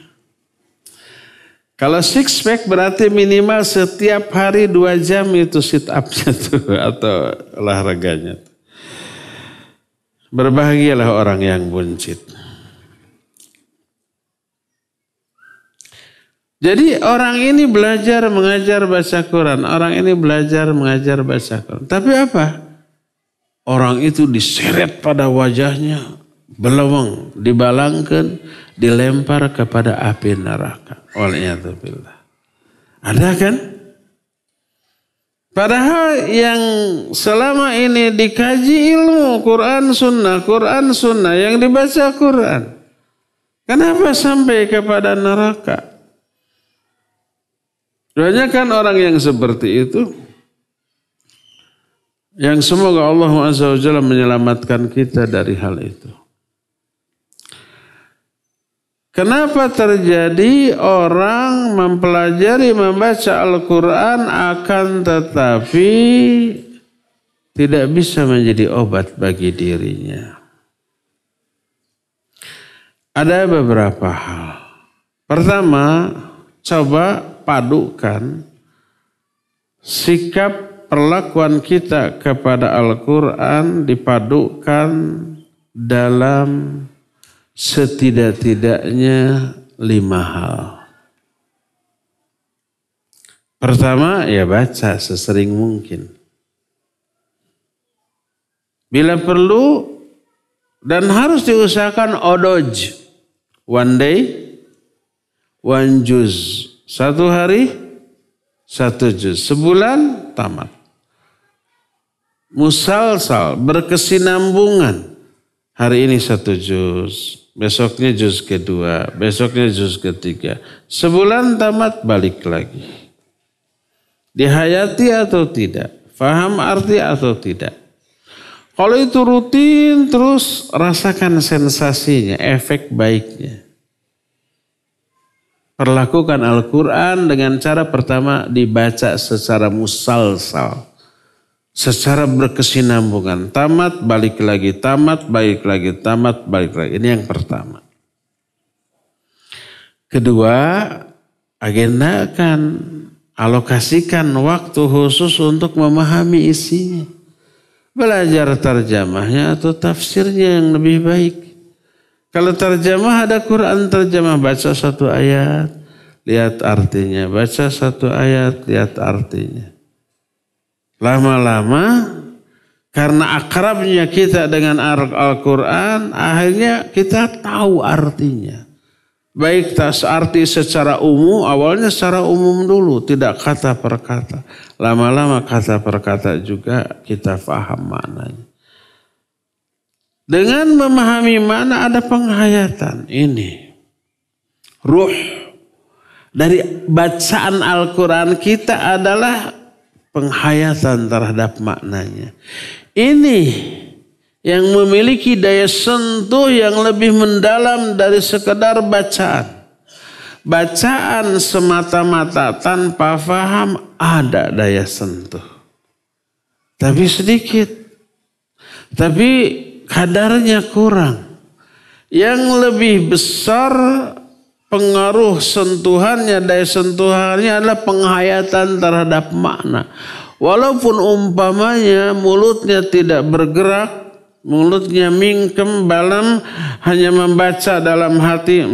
Kalau six pack berarti minimal setiap hari 2 jam itu sit up-nya tuh. Atau olahraganya. Berbahagialah orang yang buncit. Jadi orang ini belajar mengajar baca Quran. Orang ini belajar mengajar baca Quran. Tapi apa? Orang itu diseret pada wajahnya. Belawang. Dibalangkan. Dilempar kepada api neraka. Waliyadzubillah. Ada kan? Padahal yang selama ini dikaji ilmu. Quran sunnah. Yang dibaca Quran. Kenapa sampai kepada neraka? Banyak kan orang yang seperti itu. Yang semoga Allah Azza wa Jalla menyelamatkan kita dari hal itu. Kenapa terjadi orang mempelajari membaca Al-Quran akan tetapi tidak bisa menjadi obat bagi dirinya? Ada beberapa hal. Pertama, coba padukan sikap perlakuan kita kepada Al-Quran dipadukan dalam setidak-tidaknya 5 hal. Pertama, ya baca sesering mungkin. Bila perlu dan harus diusahakan odoj. One day, one juz. 1 hari, 1 juz. Sebulan, tamat. Musalsal, berkesinambungan. Hari ini 1 juz. Besoknya juz kedua. Besoknya juz ketiga. Sebulan tamat, balik lagi. Dihayati atau tidak? Faham arti atau tidak? Kalau itu rutin, terus rasakan sensasinya, efek baiknya. Perlakukan Al-Quran dengan cara pertama dibaca secara musalsal. Secara berkesinambungan. Tamat, balik lagi. Tamat, balik lagi. Tamat, balik lagi. Ini yang pertama. Kedua, agendakan, alokasikan waktu khusus untuk memahami isinya. Belajar terjemahnya atau tafsirnya yang lebih baik. Kalau terjemah ada Quran terjemah, baca 1 ayat, lihat artinya. Baca 1 ayat, lihat artinya. Lama-lama karena akrabnya kita dengan Al-Quran, akhirnya kita tahu artinya. Baik arti secara umum, awalnya secara umum dulu, tidak kata per kata. Lama-lama kata per kata juga kita paham maknanya. Dengan memahami makna ada penghayatan. Ini ruh dari bacaan Al-Quran kita adalah penghayatan terhadap maknanya. Ini yang memiliki daya sentuh yang lebih mendalam dari sekedar bacaan. Bacaan semata-mata tanpa faham ada daya sentuh. Tapi sedikit. Tapi kadarnya kurang. Yang lebih besar pengaruh sentuhannya, daya sentuhannya adalah penghayatan terhadap makna. Walaupun umpamanya mulutnya tidak bergerak, mulutnya mingkem, balam, hanya membaca dalam hati,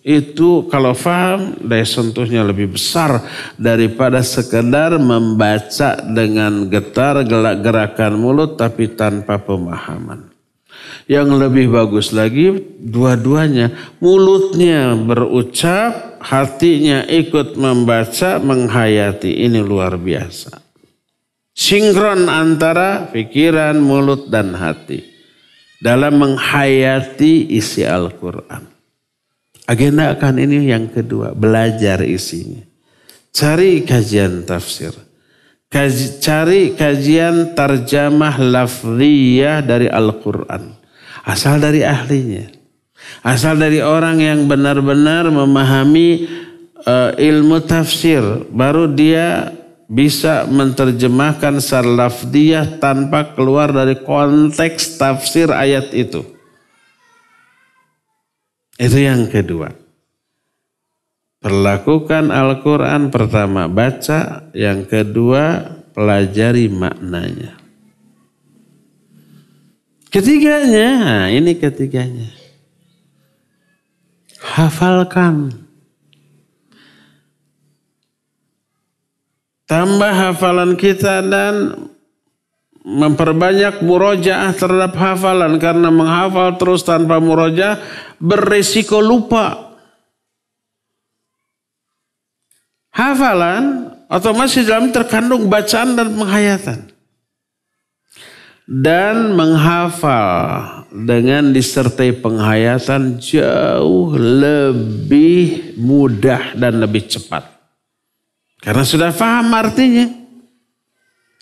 itu kalau faham daya sentuhnya lebih besar daripada sekedar membaca dengan getar gerakan mulut tapi tanpa pemahaman. Yang lebih bagus lagi dua-duanya, mulutnya berucap, hatinya ikut membaca, menghayati. Ini luar biasa. Sinkron antara pikiran, mulut, dan hati dalam menghayati isi Al-Quran. Agenda akan ini yang kedua, belajar isinya. Cari kajian tafsir. Cari kajian tarjamah lafziyah dari Al-Quran. Asal dari ahlinya. Asal dari orang yang benar-benar memahami ilmu tafsir. Baru dia bisa menerjemahkan secara lafziyah tanpa keluar dari konteks tafsir ayat itu. Itu yang kedua. Perlakukan Al-Quran, pertama baca, yang kedua pelajari maknanya. Ketiganya, ini ketiganya. Hafalkan. Tambah hafalan kita dan memperbanyak murojaah terhadap hafalan. Karena menghafal terus tanpa murojaah berisiko lupa. Hafalan otomatis dalam terkandung bacaan dan penghayatan. Dan menghafal dengan disertai penghayatan jauh lebih mudah dan lebih cepat. Karena sudah paham artinya.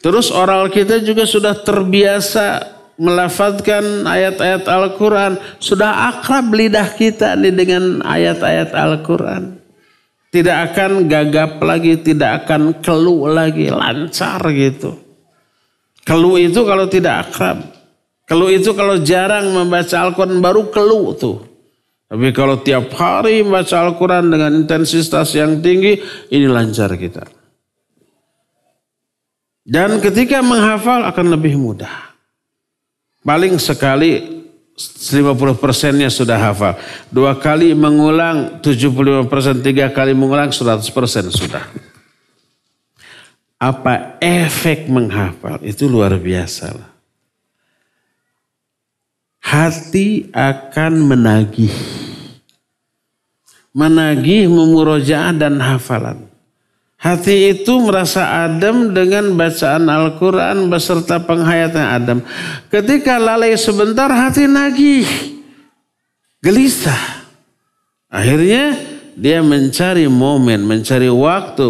Terus oral kita juga sudah terbiasa melafadzkan ayat-ayat Al-Quran. Sudah akrab lidah kita dengan ayat-ayat Al-Quran. Tidak akan gagap lagi, tidak akan keluh lagi, lancar gitu. Keluh itu kalau tidak akrab. Keluh itu kalau jarang membaca Al-Quran baru keluh tuh. Tapi kalau tiap hari membaca Al-Quran dengan intensitas yang tinggi, ini lancar kita. Dan ketika menghafal akan lebih mudah. Paling sekali 50%-nya sudah hafal. 2 kali mengulang 75%, 3 kali mengulang 100% sudah. Apa efek menghafal? Itu luar biasa lah. Hati akan menagih. Menagih, memurojaah dan hafalan. Hati itu merasa adem dengan bacaan Al-Quran beserta penghayatan adem. Ketika lalai sebentar hati nagih. Gelisah. Akhirnya dia mencari momen, mencari waktu,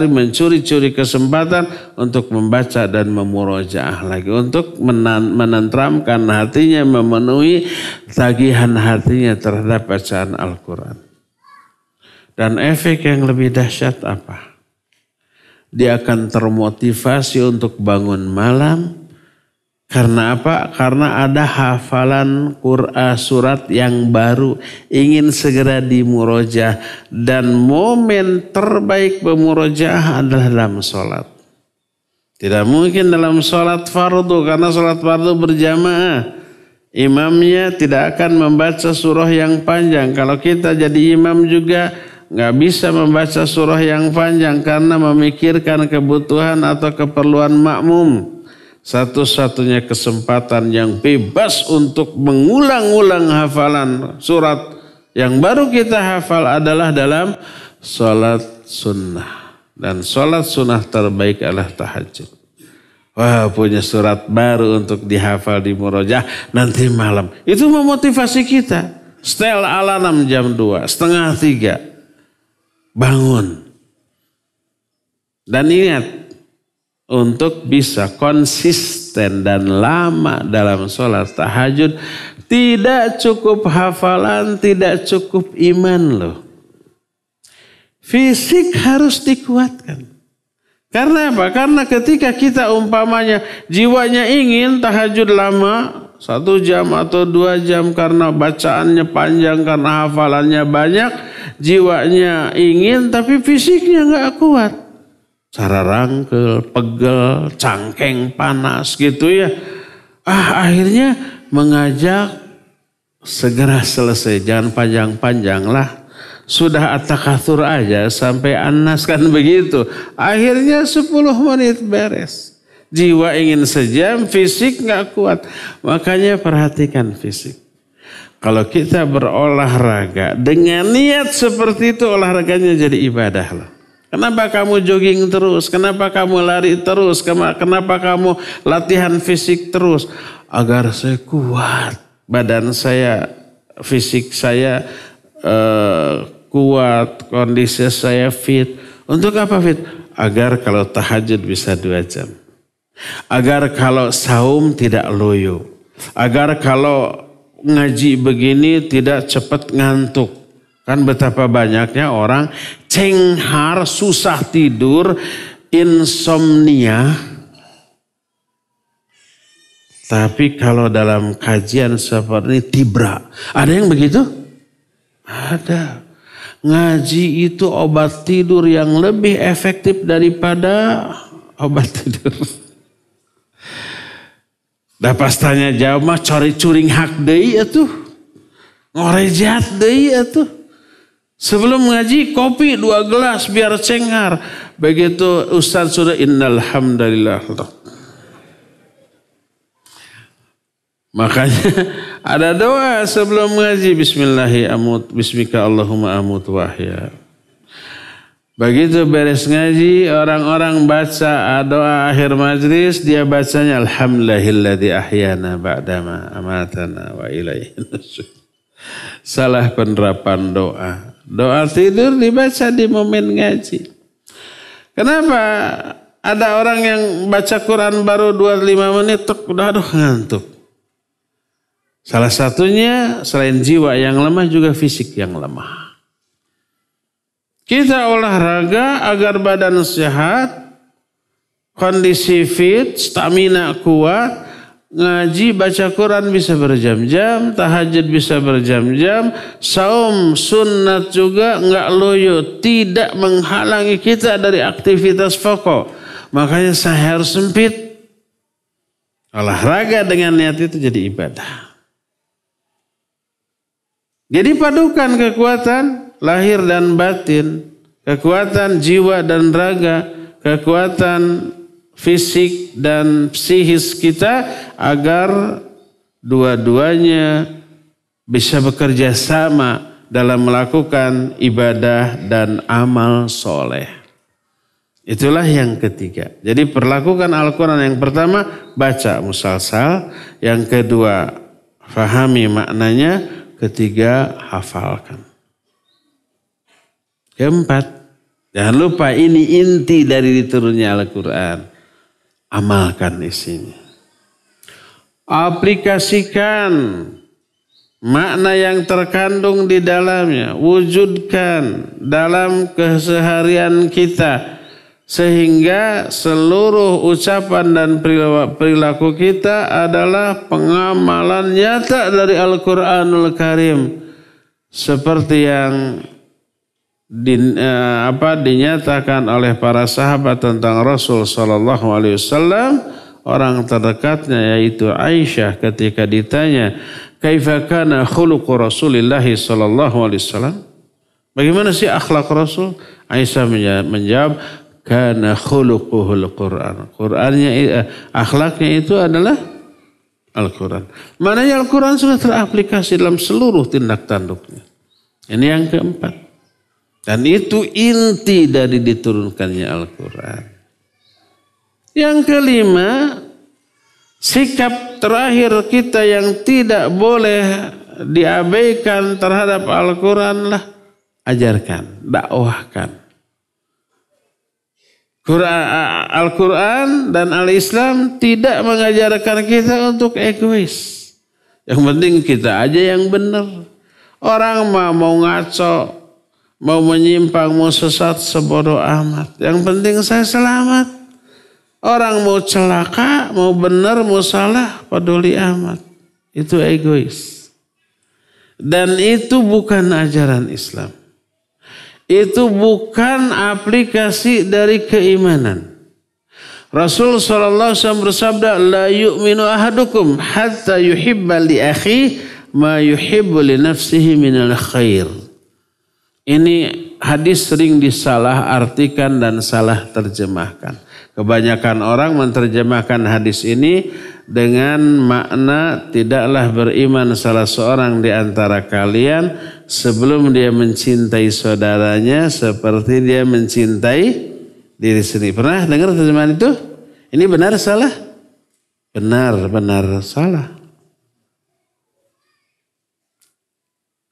mencuri-curi kesempatan untuk membaca dan memurojaah lagi. Untuk menenteramkan hatinya, memenuhi tagihan hatinya terhadap bacaan Al-Quran. Dan efek yang lebih dahsyat apa? Dia akan termotivasi untuk bangun malam. Karena apa? Karena ada hafalan Quran surat yang baru. Ingin segera dimurojaah. Dan momen terbaik pemurojaah adalah dalam sholat. Tidak mungkin dalam sholat fardu. Karena sholat fardu berjamaah. Imamnya tidak akan membaca surah yang panjang. Kalau kita jadi imam juga nggak bisa membaca surah yang panjang karena memikirkan kebutuhan atau keperluan makmum. Satu-satunya kesempatan yang bebas untuk mengulang-ulang hafalan surat yang baru kita hafal adalah dalam sholat sunnah. Dan sholat sunnah terbaik adalah tahajud. Wah, punya surat baru untuk dihafal di murojaah nanti malam. Itu memotivasi kita. Setel alarm jam 2, setengah 3. Bangun. Dan ingat, untuk bisa konsisten dan lama dalam sholat tahajud, tidak cukup hafalan, tidak cukup iman loh. Fisik harus dikuatkan. Karena apa? Karena ketika kita umpamanya jiwanya ingin tahajud lama, 1 jam atau 2 jam karena bacaannya panjang, karena hafalannya banyak, jiwanya ingin tapi fisiknya nggak kuat. Cara rangkel, pegel, cangkeng, panas gitu ya. Akhirnya mengajak segera selesai. Jangan panjang-panjang lah. Sudah at-takatsur aja sampai An-Nas kan begitu. Akhirnya 10 menit beres. Jiwa ingin sejam, fisik gak kuat. Makanya perhatikan fisik. Kalau kita berolahraga dengan niat seperti itu, olahraganya jadi ibadah loh. Kenapa kamu jogging terus? Kenapa kamu lari terus? Kenapa kamu latihan fisik terus? Agar saya kuat. Badan saya, fisik saya kuat. Kondisi saya fit. Untuk apa fit? Agar kalau tahajud bisa 2 jam. Agar kalau saum tidak loyo. Agar kalau ngaji begini tidak cepat ngantuk. Kan betapa banyaknya orang cenghar, susah tidur, insomnia. Tapi kalau dalam kajian seperti ini tibra. Ada yang begitu? Ada. Ngaji itu obat tidur yang lebih efektif daripada obat tidur. Dah pastanya jauh mah curi-curing hak deui atuh. Ngorejat deui atuh. Sebelum ngaji kopi 2 gelas biar cenghar. Begitu Ustaz sudah innal hamdalillah. Makanya ada doa sebelum ngaji. Bismika Allahumma amut wahya. Begitu beres ngaji, orang-orang baca doa akhir majlis, dia bacanya alhamdulillahilladzi ahyana ba'dama amatana wa ilaihi nusyur. Salah penerapan doa. Doa tidur dibaca di momen ngaji. Kenapa ada orang yang baca Quran baru 25 menit udah ngantuk. Salah satunya selain jiwa yang lemah juga fisik yang lemah. Kita olahraga agar badan sehat, kondisi fit, stamina kuat. Ngaji, baca Quran bisa berjam-jam, tahajud bisa berjam-jam, saum sunat juga enggak loyo, tidak menghalangi kita dari aktivitas pokok. Makanya saya harus sempit. Olahraga dengan niat itu jadi ibadah. Jadi padukan kekuatan lahir dan batin, kekuatan jiwa dan raga, kekuatan fisik dan psikis kita agar dua-duanya bisa bekerja sama dalam melakukan ibadah dan amal soleh. Itulah yang ketiga. Jadi perlakukan Al-Quran yang pertama baca musalsal, yang kedua fahami maknanya, ketiga hafalkan. Keempat, jangan lupa ini inti dari diturunnya Al-Quran. Amalkan isinya. Aplikasikan makna yang terkandung di dalamnya. Wujudkan dalam keseharian kita. Sehingga seluruh ucapan dan perilaku kita adalah pengamalan nyata dari Al-Quranul Karim. Seperti yang dinyatakan oleh para sahabat tentang Rasul Sallallahu Alaihi Wasallam, orang terdekatnya yaitu Aisyah ketika ditanya, "Kaifa kana khuluqu Rasulillah Sallallahu Alaihi Wasallam?" Bagaimana sih akhlak Rasul? Aisyah menjawab, kana khuluquhul Quran. Akhlaknya itu adalah Al-Quran. Maknanya Al-Quran sudah teraplikasi dalam seluruh tindak tanduknya. Ini yang keempat. Dan itu inti dari diturunkannya Al-Quran. Yang kelima, sikap terakhir kita yang tidak boleh diabaikan terhadap Al-Quran lah, ajarkan, dakwahkan. Al-Quran dan Al-Islam tidak mengajarkan kita untuk egois. Yang penting kita aja yang benar. Orang mau ngaco, mau menyimpang, mau sesat, sebodoh amat. Yang penting saya selamat. Orang mau celaka, mau benar, mau salah, peduli amat. Itu egois. Dan itu bukan ajaran Islam. Itu bukan aplikasi dari keimanan. Rasul SAW bersabda, la yu'minu ahadukum hatta yuhibba li akhi ma yuhibbu li nafsihi minal khair. Ini hadis sering disalah artikan dan salah terjemahkan. Kebanyakan orang menerjemahkan hadis ini dengan makna tidaklah beriman salah seorang di antara kalian sebelum dia mencintai saudaranya seperti dia mencintai diri sendiri. Pernah dengar terjemahan itu? Ini benar salah? Benar salah.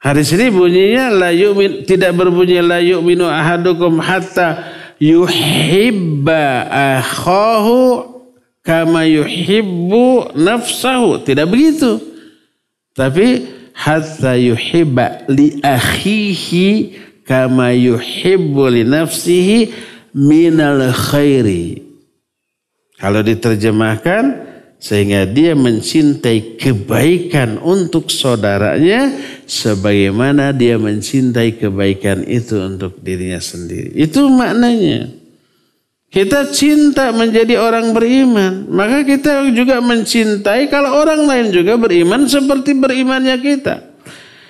Hadis ini bunyinya tidak berbunyi la yu'minu ahadukum hatta yuhibba akhahu kama yuhibbu nafsahu. Tidak begitu. Tapi hatta yuhibba li akhihi kama yuhibbu li nafsihi minal khairi. Kalau diterjemahkan, sehingga dia mencintai kebaikan untuk saudaranya sebagaimana dia mencintai kebaikan itu untuk dirinya sendiri. Itu maknanya. Kita cinta menjadi orang beriman, maka kita juga mencintai kalau orang lain juga beriman seperti berimannya kita.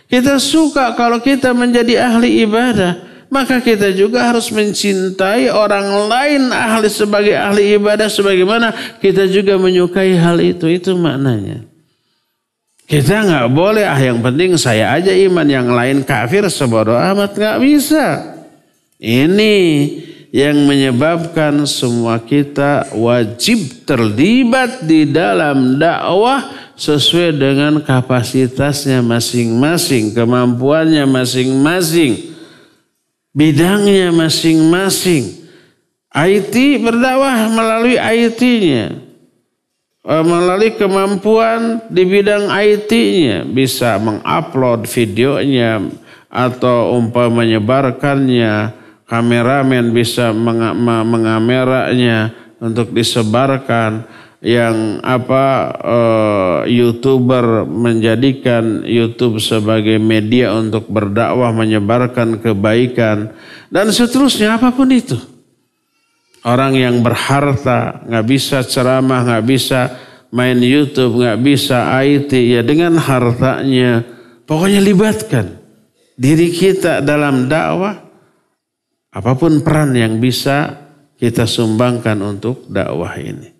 Kita suka kalau kita menjadi ahli ibadah, maka kita juga harus mencintai orang lain sebagai ahli ibadah sebagaimana kita juga menyukai hal itu. Itu maknanya. Kita nggak boleh yang penting saya aja iman, yang lain kafir sebodoh amat, nggak bisa. Ini yang menyebabkan semua kita wajib terlibat di dalam dakwah sesuai dengan kapasitasnya masing-masing, kemampuannya masing-masing, bidangnya masing-masing. IT berdakwah melalui IT-nya, melalui kemampuan di bidang IT-nya, bisa mengupload videonya atau menyebarkannya. Kameramen bisa mengameranya untuk disebarkan. Yang YouTuber menjadikan YouTube sebagai media untuk berdakwah, menyebarkan kebaikan dan seterusnya, apapun itu. Orang yang berharta nggak bisa ceramah, nggak bisa main YouTube, nggak bisa IT, ya dengan hartanya pokoknya libatkan diri kita dalam dakwah. Apapun peran yang bisa kita sumbangkan untuk dakwah ini.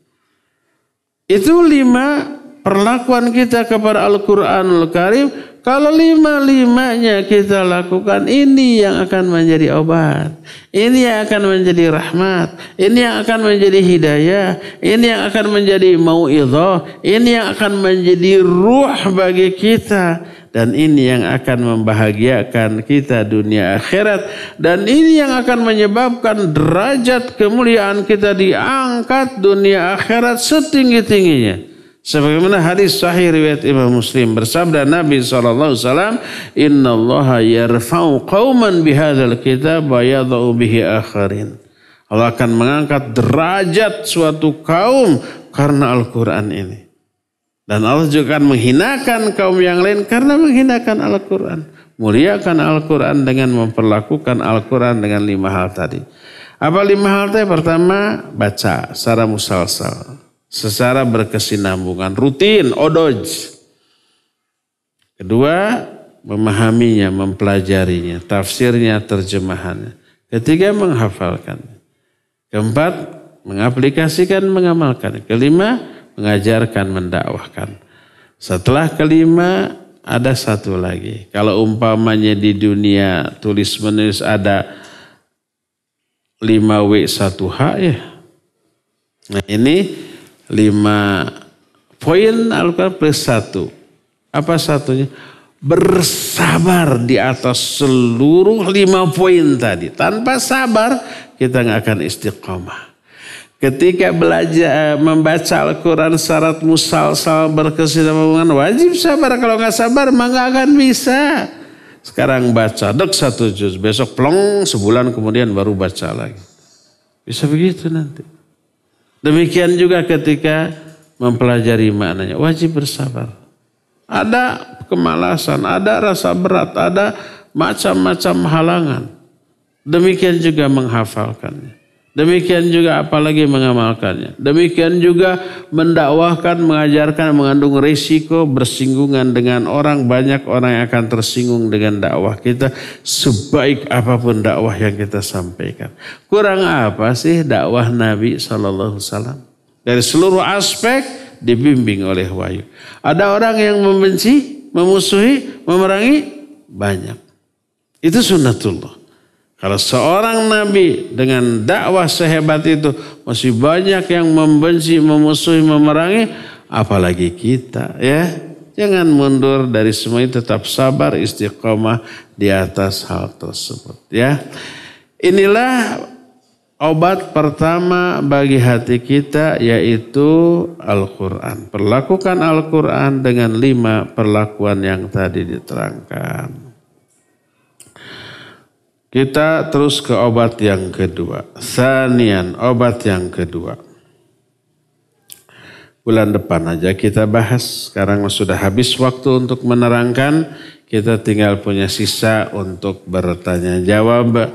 Itu 5 perlakuan kita kepada Al-Quranul Karim. Kalau 5-5-nya kita lakukan, ini yang akan menjadi obat. Ini yang akan menjadi rahmat. Ini yang akan menjadi hidayah. Ini yang akan menjadi mau'idhah. Ini yang akan menjadi ruh bagi kita. Dan ini yang akan membahagiakan kita dunia akhirat. Dan ini yang akan menyebabkan derajat kemuliaan kita diangkat dunia akhirat setinggi-tingginya. Sebagaimana hadis sahih riwayat Imam Muslim, bersabda Nabi SAW, Inna allaha yarfa'u qawman bihadzal kitab wa yadha'u bihi akharin. Allah akan mengangkat derajat suatu kaum karena Al-Quran ini. Dan Allah juga akan menghinakan kaum yang lain karena menghinakan Al-Quran. Muliakan Al-Quran dengan memperlakukan Al-Quran dengan 5 hal tadi. Apa 5 hal tadi? Pertama, baca secara musalsal, secara berkesinambungan, rutin, odoj. Kedua, memahaminya, mempelajarinya, tafsirnya, terjemahannya. Ketiga, menghafalkannya. Keempat, mengaplikasikan, mengamalkan. Kelima, mengajarkan, mendakwahkan. Setelah kelima, ada satu lagi. Kalau umpamanya di dunia tulis menulis ada 5W 1H ya. Nah ini 5 poin Al-Quran plus 1. Apa satunya? Bersabar di atas seluruh 5 poin tadi. Tanpa sabar kita nggak akan istiqomah. Ketika belajar membaca Al-Quran syarat musalsal berkesinambungan wajib sabar. Kalau nggak sabar mah nggak akan bisa. Sekarang baca dek 1 juz, besok plong sebulan kemudian baru baca lagi. Bisa begitu nanti. Demikian juga ketika mempelajari maknanya wajib bersabar. Ada kemalasan, ada rasa berat, ada macam-macam halangan. Demikian juga menghafalkannya. Demikian juga apalagi mengamalkannya. Demikian juga mendakwahkan, mengajarkan, mengandung risiko bersinggungan dengan orang. Banyak orang yang akan tersinggung dengan dakwah kita. Sebaik apapun dakwah yang kita sampaikan. Kurang apa sih dakwah Nabi SAW? Dari seluruh aspek dibimbing oleh wahyu. Ada orang yang membenci, memusuhi, memerangi? Banyak. Itu sunnatullah. Kalau seorang nabi dengan dakwah sehebat itu masih banyak yang membenci, memusuhi, memerangi, apalagi kita ya. Jangan mundur dari semua itu, tetap sabar, istiqomah di atas hal tersebut ya. Inilah obat pertama bagi hati kita yaitu Al-Quran. Perlakukan Al-Quran dengan 5 perlakuan yang tadi diterangkan. Kita terus ke obat yang kedua. Tsaniyan, obat yang kedua. Bulan depan aja kita bahas. Sekarang sudah habis waktu untuk menerangkan. Kita tinggal punya sisa untuk bertanya jawab.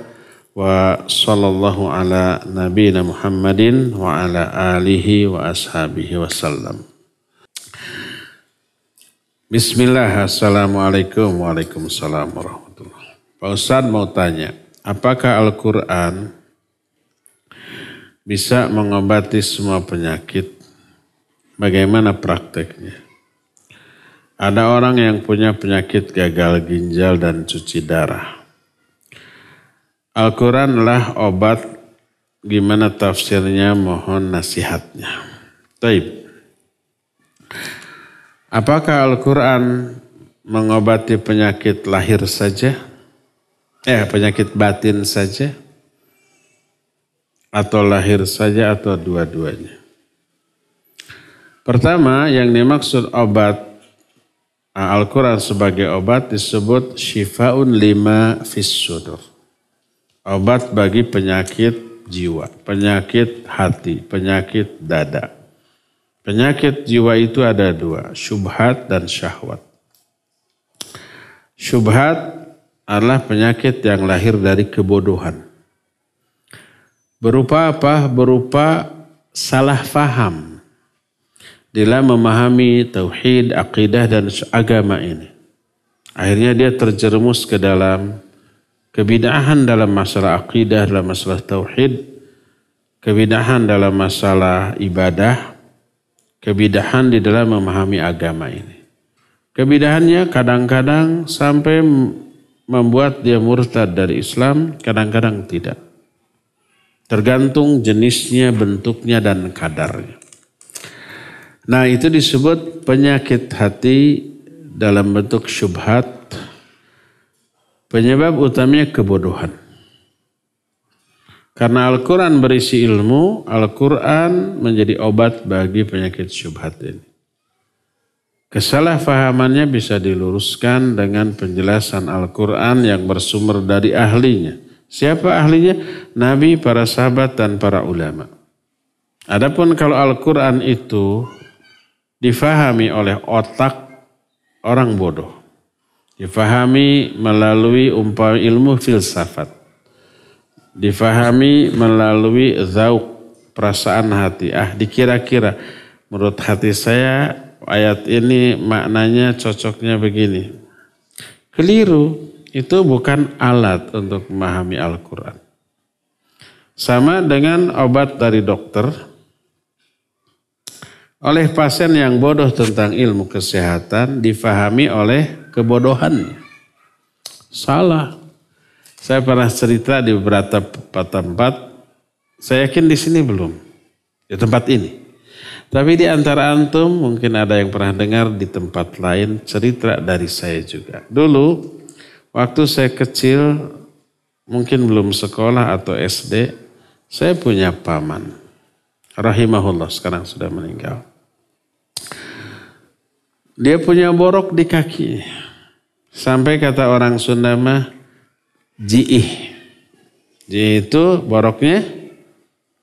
Wa sallallahu ala nabiyina Muhammadin wa ala alihi wa ashabihi wasallam. Bismillah, assalamualaikum waalaikumsalam warahmatullahi. Pak Ustadz mau tanya, apakah Al-Quran bisa mengobati semua penyakit? Bagaimana prakteknya? Ada orang yang punya penyakit gagal ginjal dan cuci darah. Al-Quranlah obat, gimana tafsirnya, mohon nasihatnya. Taib. Apakah Al-Quran mengobati penyakit lahir saja? Penyakit batin saja? Atau lahir saja atau dua-duanya? Pertama, yang dimaksud obat Al-Quran sebagai obat disebut syifa'un lima fis sudur. Obat bagi penyakit jiwa, penyakit hati, penyakit dada. Penyakit jiwa itu ada 2, syubhat dan syahwat. Syubhat adalah penyakit yang lahir dari kebodohan. Berupa apa? Berupa salah faham dalam memahami tauhid, akidah dan agama ini. Akhirnya dia terjerumus ke dalam kebid'ahan dalam masalah akidah, dalam masalah tauhid, kebid'ahan dalam masalah ibadah, kebid'ahan di dalam memahami agama ini. Kebid'ahannya kadang-kadang sampai membuat dia murtad dari Islam, kadang-kadang tidak. Tergantung jenisnya, bentuknya, dan kadarnya. Nah itu disebut penyakit hati dalam bentuk syubhat. Penyebab utamanya kebodohan. Karena Al-Quran berisi ilmu, Al-Quran menjadi obat bagi penyakit syubhat ini. Kesalahpahamannya bisa diluruskan dengan penjelasan Al-Quran yang bersumber dari ahlinya. Siapa ahlinya? Nabi, para sahabat, dan para ulama. Adapun kalau Al-Quran itu difahami oleh otak orang bodoh, difahami melalui ilmu filsafat, difahami melalui zauk, perasaan hati. Dikira-kira menurut hati saya ayat ini maknanya cocoknya begini. Keliru. Itu bukan alat untuk memahami Al-Quran. Sama dengan obat dari dokter. Oleh pasien yang bodoh tentang ilmu kesehatan difahami oleh kebodohannya. Salah. Saya pernah cerita di beberapa tempat. Saya yakin di sini belum. Di tempat ini. Tapi di antara antum mungkin ada yang pernah dengar di tempat lain cerita dari saya juga. Dulu waktu saya kecil, mungkin belum sekolah atau SD, saya punya paman. Rahimahullah, sekarang sudah meninggal. Dia punya borok di kaki. Sampai kata orang Sunda mah, jiih. Jiih itu boroknya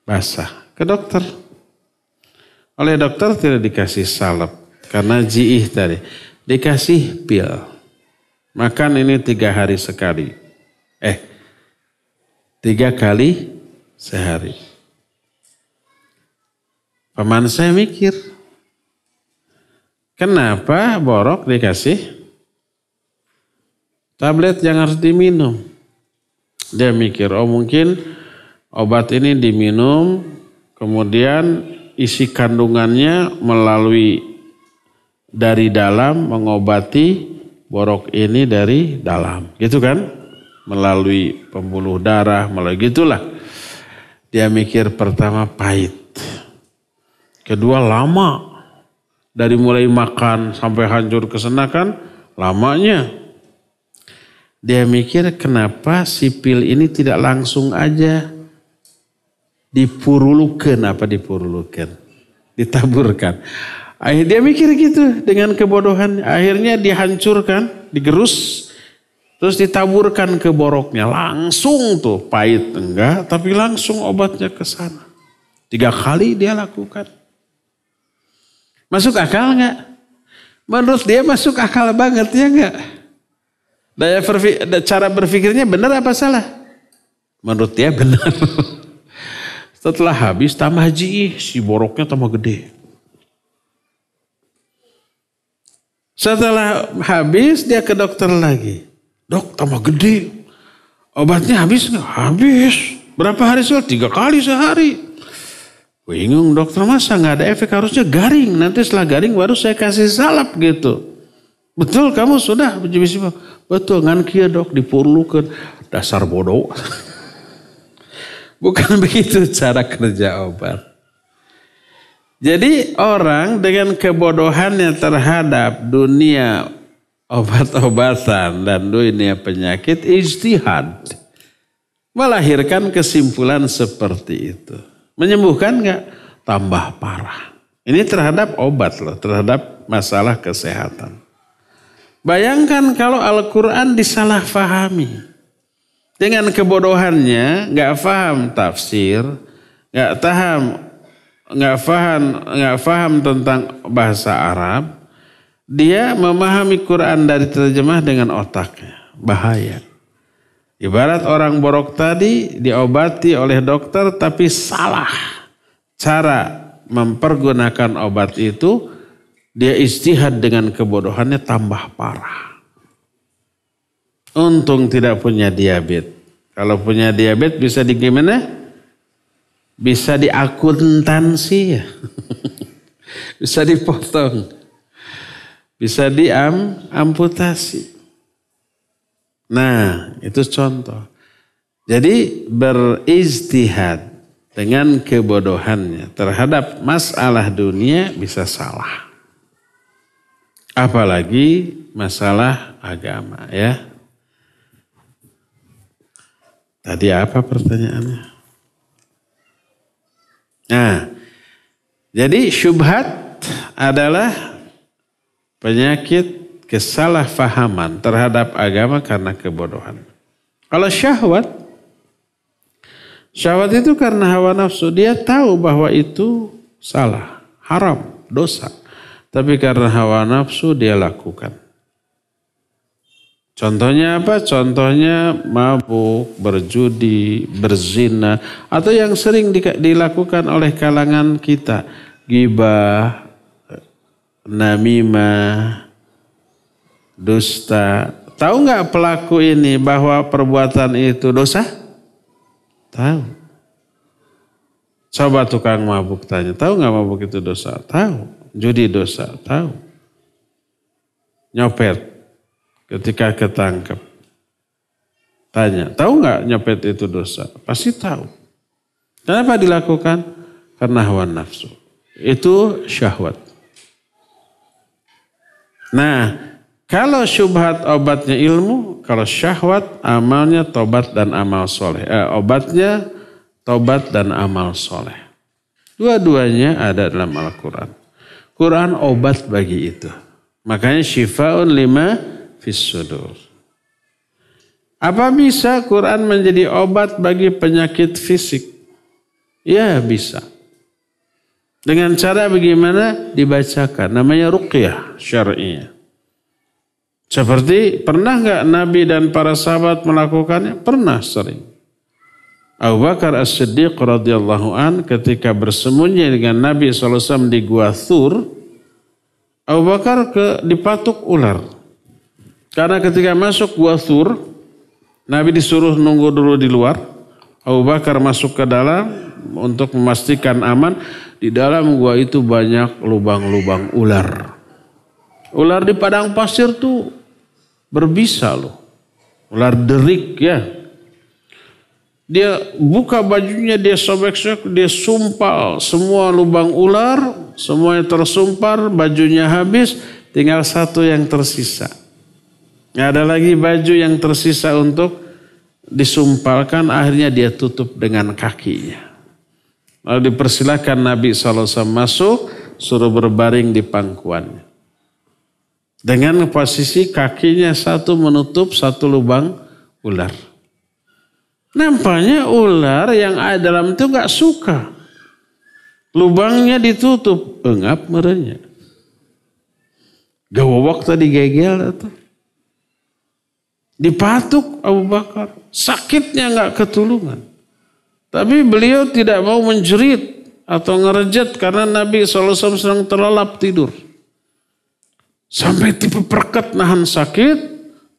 basah. Ke dokter. Oleh dokter tidak dikasih salep. Karena jiih tadi. Dikasih pil. Makan ini 3 hari sekali. 3 kali sehari. Paman saya mikir. Kenapa borok dikasih tablet yang harus diminum? Dia mikir, oh mungkin obat ini diminum. Kemudian isi kandungannya melalui dari dalam mengobati borok ini dari dalam, gitu kan? Melalui pembuluh darah, melalui gitulah. Dia mikir pertama pahit. Kedua lama. Dari mulai makan sampai hancur kesenakan, lamanya. Dia mikir kenapa si pil ini tidak langsung aja dipurulukan, ditaburkan. Akhirnya dia mikir gitu dengan kebodohan. Akhirnya dihancurkan, digerus. Terus ditaburkan ke boroknya. Langsung tuh, pahit enggak. Tapi langsung obatnya ke sana. 3 kali dia lakukan. Masuk akal enggak? Menurut dia masuk akal banget ya enggak? Cara berpikirnya benar apa salah? Menurut dia benar. Setelah habis tambah jiih. Si boroknya tambah gede. Setelah habis dia ke dokter lagi. Dok tambah gede. Obatnya habis nggak? Habis. Berapa hari soal? 3 kali sehari. Bingung dokter, masa nggak ada efek, harusnya garing. Nanti setelah garing baru saya kasih salep gitu. Betul kamu sudah? Betul ngan kia dok dipurlukan. Dasar bodoh. Bukan begitu cara kerja obat. Jadi orang dengan kebodohannya terhadap dunia obat-obatan dan dunia penyakit, ijtihad melahirkan kesimpulan seperti itu. Menyembuhkan enggak? Tambah parah. Ini terhadap obat loh, terhadap masalah kesehatan. Bayangkan kalau Al-Quran disalahfahami. Dengan kebodohannya, enggak paham tafsir, enggak paham tentang bahasa Arab, dia memahami Quran dari terjemah dengan otaknya. Bahaya. Ibarat orang borok tadi diobati oleh dokter tapi salah cara mempergunakan obat itu, dia ijtihad dengan kebodohannya tambah parah. Untung tidak punya diabetes. Kalau punya diabetes bisa gimana? Bisa diakuntansi ya. Bisa dipotong. Bisa diamputasi. Nah, itu contoh. Jadi berijtihad dengan kebodohannya terhadap masalah dunia bisa salah. Apalagi masalah agama ya. Tadi apa pertanyaannya? Nah, jadi syubhat adalah penyakit kesalahpahaman terhadap agama karena kebodohan. Kalau syahwat itu karena hawa nafsu. Dia tahu bahwa itu salah, haram, dosa. Tapi karena hawa nafsu dia lakukan. Contohnya apa? Contohnya mabuk, berjudi, berzina. Atau yang sering dilakukan oleh kalangan kita. Ghibah, namimah, dusta, Tahu nggak pelaku ini bahwa perbuatan itu dosa? Tahu. Coba tukang mabuk tanya, tahu nggak mabuk itu dosa? Tahu. Judi dosa? Tahu. Nyopet ketika ketangkep. Tanya, tahu nggak nyopet itu dosa? Pasti tahu. Kenapa dilakukan? Karena hawa nafsu. Itu syahwat. Nah, kalau syubhat obatnya ilmu, kalau syahwat amalnya tobat dan amal soleh. Obatnya tobat dan amal soleh. Dua-duanya ada dalam Al-Quran. Quran obat bagi itu. Makanya syifa'un lima fis sudur. Apa bisa Quran menjadi obat bagi penyakit fisik? Ya bisa. Dengan cara bagaimana? Dibacakan. Namanya ruqyah syar'iyah. Seperti pernah nggak Nabi dan para sahabat melakukannya? Pernah, sering. Abu Bakar As-Siddiq radhiyallahu an ketika bersembunyi dengan Nabi SAW di Gua Thur, Abu Bakar dipatuk ular. Karena ketika masuk Gua Thur, Nabi disuruh nunggu dulu di luar. Abu Bakar masuk ke dalam untuk memastikan aman. Di dalam gua itu banyak lubang-lubang ular. Ular di padang pasir tuh berbisa loh. Ular derik ya. Dia buka bajunya, dia sobek-sobek, dia sumpal. Semua lubang ular, semuanya tersumpal, bajunya habis. Tinggal satu yang tersisa. Nggak ada lagi baju yang tersisa untuk disumpalkan. Akhirnya dia tutup dengan kakinya. Lalu dipersilakan Nabi SAW masuk, suruh berbaring di pangkuannya. Dengan posisi kakinya satu menutup satu lubang ular. Nampaknya ular yang ada dalam itu gak suka. Lubangnya ditutup, engap merenya. Gawawak tadi gegel itu. Dipatuk Abu Bakar, sakitnya gak ketulungan. Tapi beliau tidak mau menjerit atau ngerejat karena Nabi SAW sedang terlelap tidur. Sampai tipe perket nahan sakit,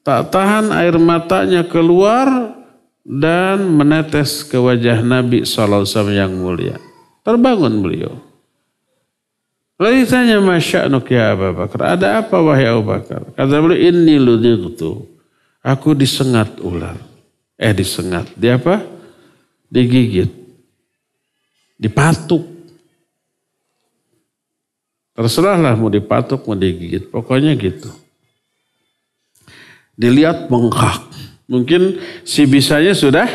tak tahan air matanya keluar dan menetes ke wajah Nabi SAW yang mulia. Terbangun beliau. Lalu ditanya, masya'nuk ya Abu Bakar, ada apa wahai Abu Bakar? Kata beliau, inni ludightu, aku disengat ular. Disengat, dia apa? Digigit, dipatuk. Terserahlah mau dipatuk, mau digigit. Pokoknya gitu. Dilihat bengkak. Mungkin si bisanya sudah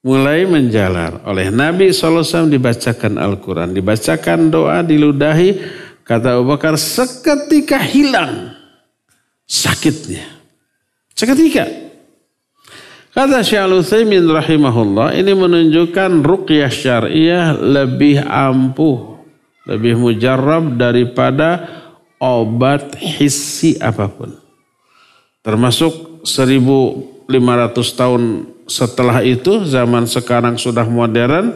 mulai menjalar. Oleh Nabi SAW dibacakan Al-Quran. Dibacakan doa, diludahi. Kata Abu Bakar, seketika hilang sakitnya. Seketika. Kata Syekh Al-Utsaimin rahimahullah, ini menunjukkan ruqyah syariah lebih ampuh, lebih mujarrab daripada obat hissi apapun. Termasuk 1500 tahun setelah itu, zaman sekarang sudah modern.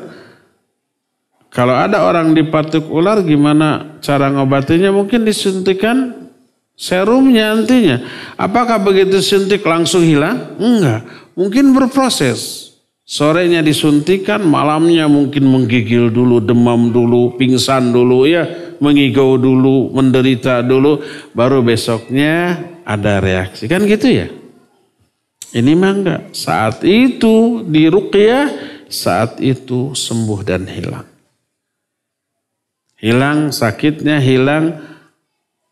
Kalau ada orang dipatuk ular, gimana cara ngobatinya? Mungkin disuntikan serumnya nantinya. Apakah begitu suntik langsung hilang? Enggak. Mungkin berproses. Sorenya disuntikan, malamnya mungkin menggigil dulu, demam dulu, pingsan dulu, ya, mengigau dulu, menderita dulu, baru besoknya ada reaksi. Kan gitu ya? Ini mah enggak. Saat itu diruqyah, saat itu sembuh dan hilang. Hilang sakitnya, hilang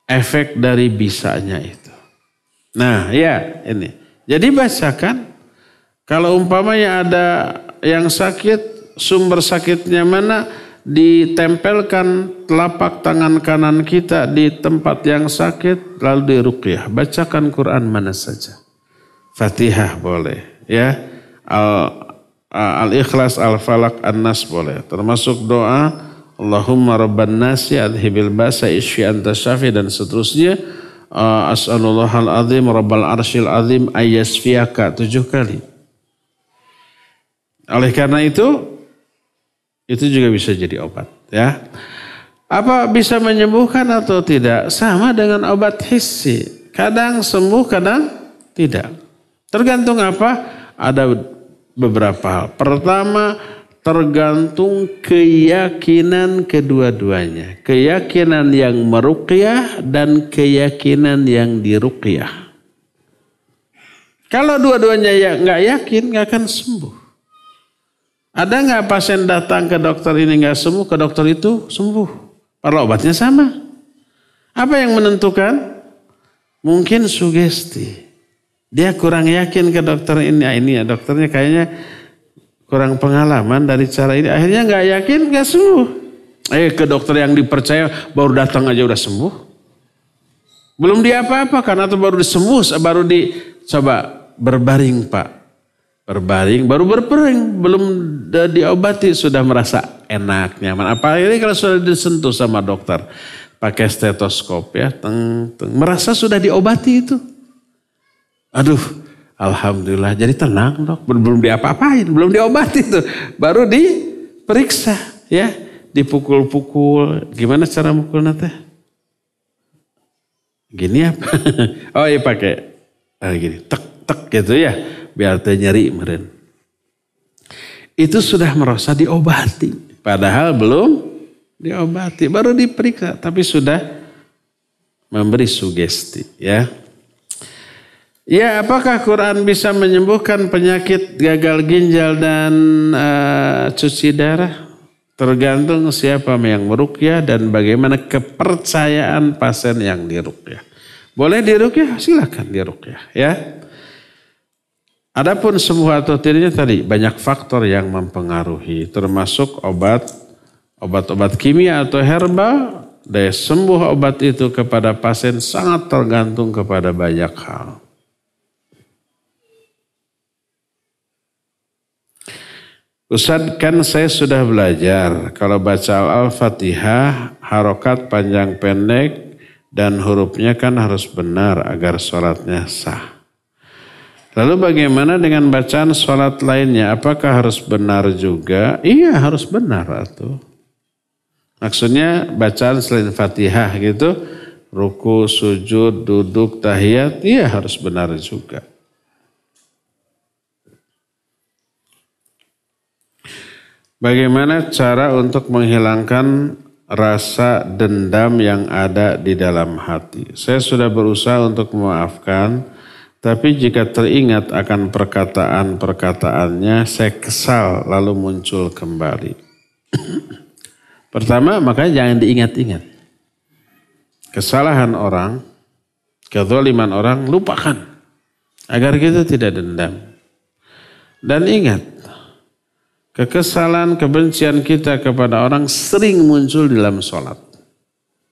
efek dari bisanya itu. Nah ya ini. Jadi bacakan. Kalau umpamanya ada yang sakit, sumber sakitnya mana, ditempelkan telapak tangan kanan kita di tempat yang sakit, lalu diruqyah. Bacakan Quran mana saja. Fatihah boleh, ya. Al-Ikhlas, Al-Falaq, An-Nas boleh. Termasuk doa Allahumma rabban nasi adhibil basa isfi anta syafi dan seterusnya. As'alullahal azim rabbal arsyil azim ayyasfiyaka 7 kali. Oleh karena itu juga bisa jadi obat, ya. Apa bisa menyembuhkan atau tidak? Sama dengan obat hissi. Kadang sembuh, kadang Tidak. Tergantung apa? Ada beberapa hal. Pertama, tergantung keyakinan kedua-duanya. Keyakinan yang meruqyah dan keyakinan yang diruqyah. Kalau dua-duanya nggak yakin, nggak akan sembuh. Ada nggak pasien datang ke dokter ini nggak sembuh, ke dokter itu sembuh? Padahal obatnya sama. Apa yang menentukan? Mungkin sugesti. Dia kurang yakin ke dokter ini ya dokternya kayaknya kurang pengalaman dari cara ini. Akhirnya nggak yakin, nggak sembuh. Ke dokter yang dipercaya baru datang aja udah sembuh. Belum apa-apa karena itu baru disembuh, baru coba berbaring Pak. Berbaring, baru berbaring, belum diobati sudah merasa enak, nyaman. Apalagi kalau sudah disentuh sama dokter, pakai stetoskop ya, merasa sudah diobati itu. Aduh, alhamdulillah jadi tenang dok, belum diapa-apain, belum diobati itu, baru diperiksa ya, dipukul-pukul. Gimana cara mukul nate? Gini apa? Oh iya pakai gini, tek gitu ya. Biar teh nyeri meren. Itu sudah merasa diobati. Padahal belum diobati. Baru diperiksa. Tapi sudah memberi sugesti. Ya. Ya apakah Quran bisa menyembuhkan penyakit gagal ginjal dan cuci darah? Tergantung siapa yang meruqyah dan bagaimana kepercayaan pasien yang diruqyah. Boleh diruqyah? Silakan diruqyah. Ya. Adapun sembuh atau tidaknya tadi banyak faktor yang mempengaruhi, termasuk obat-obat kimia atau herbal. Daya sembuh obat itu kepada pasien sangat tergantung kepada banyak hal. Ustaz, kan saya sudah belajar kalau baca Al-Fatihah harokat panjang pendek dan hurufnya kan harus benar agar sholatnya sah. Lalu bagaimana dengan bacaan sholat lainnya? Apakah harus benar juga? Iya harus benar atau. Maksudnya bacaan selain Fatihah gitu. Ruku, sujud, duduk, tahiyat. Iya harus benar juga. Bagaimana cara untuk menghilangkan rasa dendam yang ada di dalam hati? Saya sudah berusaha untuk memaafkan. Tapi jika teringat akan perkataan-perkataannya, saya kesal lalu muncul kembali. Pertama, makanya jangan diingat-ingat. Kesalahan orang, kezaliman orang, lupakan. Agar kita tidak dendam. Dan ingat, kekesalan, kebencian kita kepada orang sering muncul dalam sholat.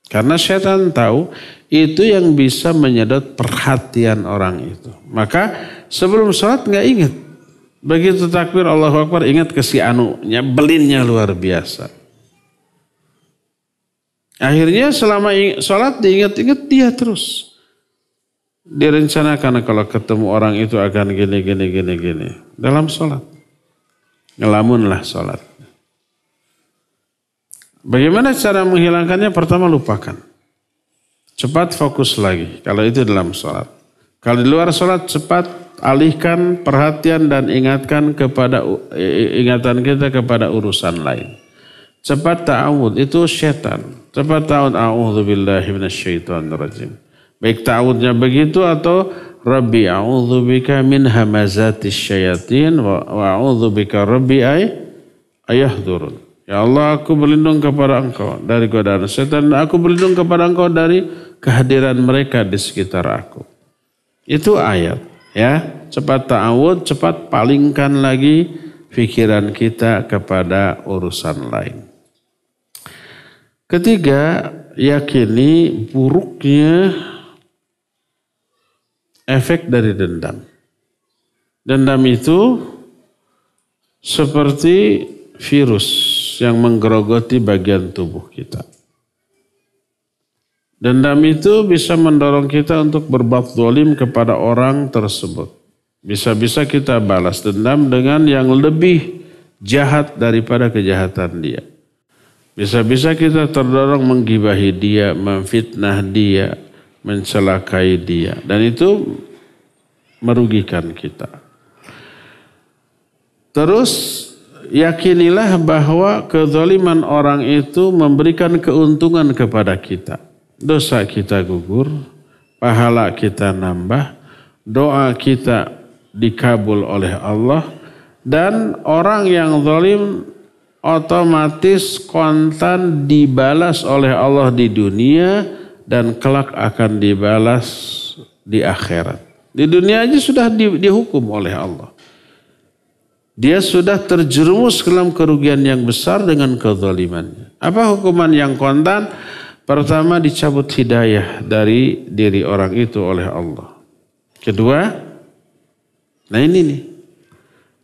Karena syaitan tahu itu yang bisa menyedot perhatian orang itu. Maka sebelum sholat nggak ingat. Begitu takbir Allahu Akbar ingat ke si anunya, belinnya luar biasa. Akhirnya selama sholat diingat-ingat dia terus. Direncanakan kalau ketemu orang itu akan gini. Dalam sholat. Ngelamunlah sholat. Bagaimana cara menghilangkannya? Pertama lupakan. Cepat fokus lagi. Kalau itu dalam sholat. Kalau di luar sholat cepat alihkan perhatian dan ingatan kita kepada urusan lain. Cepat ta'awud. Itu syaitan. Cepat ta'awud. A'udzubillahi minasyaitonirrajim. Baik ta'awudnya begitu atau Rabbi a'udzubika min hamazatis syayatin wa a'udzubika Rabbi ayahdurun. Ya Allah, aku berlindung kepada Engkau dari godaan setan. Aku berlindung kepada Engkau dari kehadiran mereka di sekitar aku. Itu ayat. Ya, cepat ta'awud, cepat palingkan lagi pikiran kita kepada urusan lain. Ketiga, yakini buruknya efek dari dendam. Dendam itu seperti virus yang menggerogoti bagian tubuh kita. Dendam itu bisa mendorong kita untuk berbuat zalim kepada orang tersebut. Bisa-bisa kita balas dendam dengan yang lebih jahat daripada kejahatan dia. Bisa-bisa kita terdorong menggibahi dia, memfitnah dia, mencelakai dia. Dan itu merugikan kita. Terus yakinilah bahwa kezaliman orang itu memberikan keuntungan kepada kita. Dosa kita gugur, pahala kita nambah, doa kita dikabul oleh Allah, dan orang yang zalim otomatis kontan dibalas oleh Allah di dunia dan kelak akan dibalas di akhirat. Di dunia aja sudah dihukum oleh Allah. Dia sudah terjerumus ke dalam kerugian yang besar dengan kezalimannya. Apa hukuman yang kontan? Pertama, dicabut hidayah dari diri orang itu oleh Allah. Kedua, nah ini nih.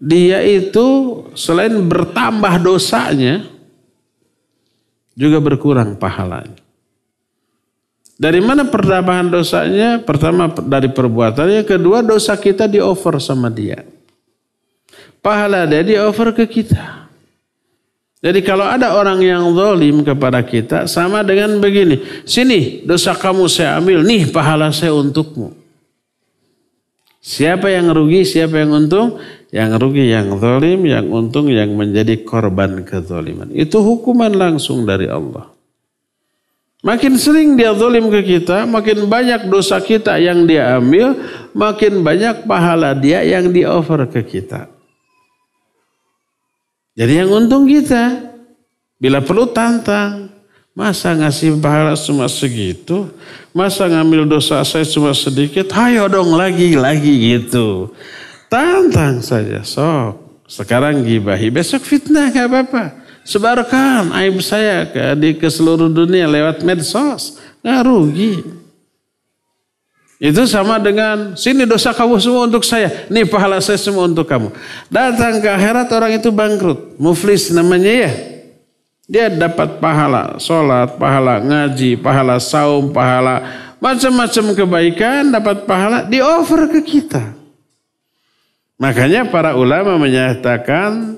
Dia itu selain bertambah dosanya, juga berkurang pahalanya. Dari mana pertambahan dosanya? Pertama dari perbuatannya, kedua dosa kita di-offer sama dia. Pahala dia di-offer ke kita. Jadi kalau ada orang yang zalim kepada kita, sama dengan begini. Sini dosa kamu saya ambil, nih pahala saya untukmu. Siapa yang rugi, siapa yang untung? Yang rugi yang zalim, yang untung yang menjadi korban kezaliman. Itu hukuman langsung dari Allah. Makin sering dia zalim ke kita, makin banyak dosa kita yang dia ambil, makin banyak pahala dia yang di-offer ke kita. Jadi yang untung kita. Bila perlu tantang. Masa ngasih pahala cuma segitu? Masa ngambil dosa saya cuma sedikit? Hayo dong lagi gitu. Tantang saja sok. Sekarang gibahi, besok fitnah gak apa-apa. Sebarkan aib saya ke seluruh dunia lewat medsos. Gak rugi. Itu sama dengan sini dosa kamu semua untuk saya. Nih pahala saya semua untuk kamu. Datang ke akhirat orang itu bangkrut. Muflis namanya ya. Dia dapat pahala sholat, pahala ngaji, pahala saum, pahala macam-macam kebaikan. Dapat pahala di-offer ke kita. Makanya para ulama menyatakan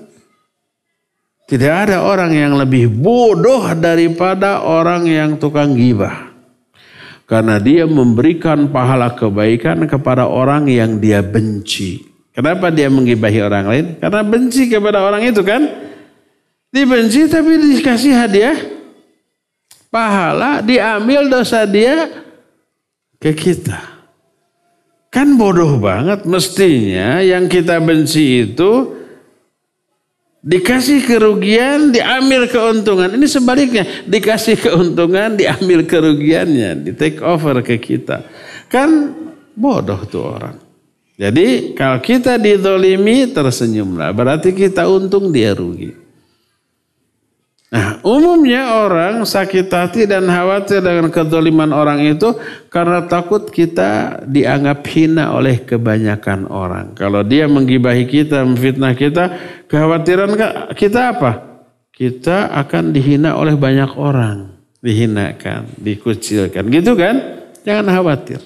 tidak ada orang yang lebih bodoh daripada orang yang tukang ghibah. Karena dia memberikan pahala kebaikan kepada orang yang dia benci. Kenapa dia menggibahi orang lain? Karena benci kepada orang itu kan. Dibenci tapi dikasih hadiah. Pahala diambil dosa dia ke kita. Kan bodoh banget. Mestinya yang kita benci itu dikasih kerugian, diambil keuntungan. Ini sebaliknya, dikasih keuntungan, diambil kerugiannya, di take over ke kita. Kan bodoh tuh orang. Jadi kalau kita dizalimi, tersenyumlah. Berarti kita untung, dia rugi. Nah, umumnya orang sakit hati dan khawatir dengan kezaliman orang itu karena takut kita dianggap hina oleh kebanyakan orang. Kalau dia menggibahi kita, memfitnah kita, kekhawatiran kita apa? Kita akan dihina oleh banyak orang. Dihinakan, dikucilkan. Gitu kan? Jangan khawatir.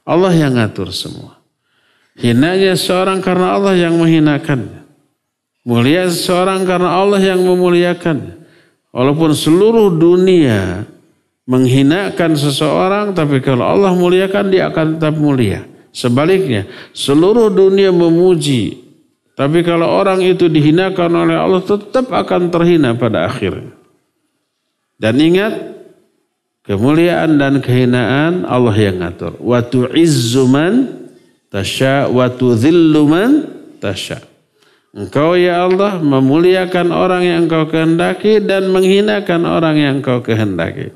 Allah yang ngatur semua. Hinanya seorang karena Allah yang menghinakannya. Mulia seorang karena Allah yang memuliakannya. Walaupun seluruh dunia menghinakan seseorang, tapi kalau Allah muliakan, dia akan tetap mulia. Sebaliknya, seluruh dunia memuji, tapi kalau orang itu dihinakan oleh Allah, tetap akan terhina pada akhirnya. Dan ingat, kemuliaan dan kehinaan Allah yang ngatur. Wa tu'izzu man tasya wa tudhillu man tasya. Engkau ya Allah memuliakan orang yang engkau kehendaki dan menghinakan orang yang engkau kehendaki.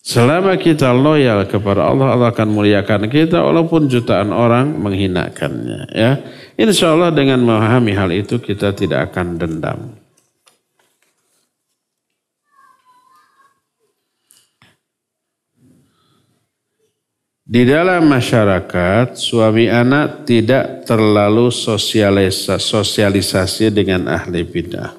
Selama kita loyal kepada Allah, Allah akan muliakan kita walaupun jutaan orang menghinakannya. Ya, insya Allah dengan memahami hal itu kita tidak akan dendam. Di dalam masyarakat, suami anak tidak terlalu sosialisasi dengan ahli bidah.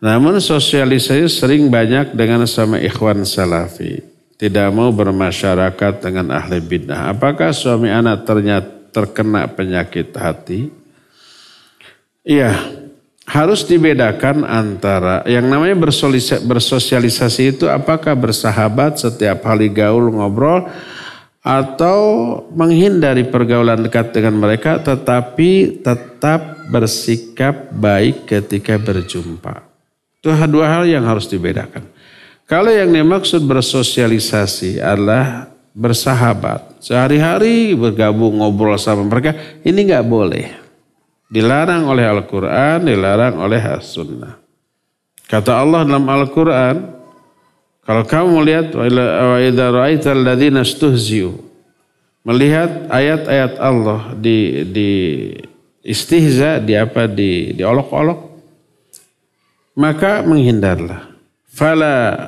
Namun sosialisasi sering banyak dengan sama ikhwan salafi. Tidak mau bermasyarakat dengan ahli bidah. Apakah suami anak ternyata terkena penyakit hati? Iya, harus dibedakan antara yang namanya bersosialisasi itu apakah bersahabat setiap kali gaul ngobrol, atau menghindari pergaulan dekat dengan mereka tetapi tetap bersikap baik ketika berjumpa. Itu dua hal yang harus dibedakan. Kalau yang dimaksud bersosialisasi adalah bersahabat, sehari-hari bergabung ngobrol sama mereka, ini nggak boleh. Dilarang oleh Al-Quran, dilarang oleh As-Sunnah. Kata Allah dalam Al-Quran, kalau kamu melihat wa idza ra'aital ladzina istuhzi'u, melihat ayat-ayat Allah di istihza, diolok-olok, maka menghindarlah. Fala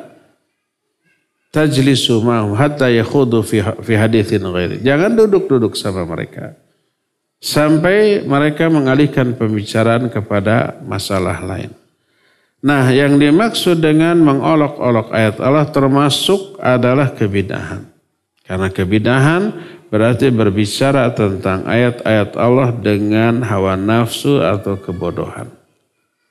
tajlisu ma'hum hatta yakhudu fi haditsin ghairi. Jangan duduk-duduk sama mereka sampai mereka mengalihkan pembicaraan kepada masalah lain. Nah, yang dimaksud dengan mengolok-olok ayat Allah termasuk adalah kebidahan. Karena kebidahan berarti berbicara tentang ayat-ayat Allah dengan hawa nafsu atau kebodohan.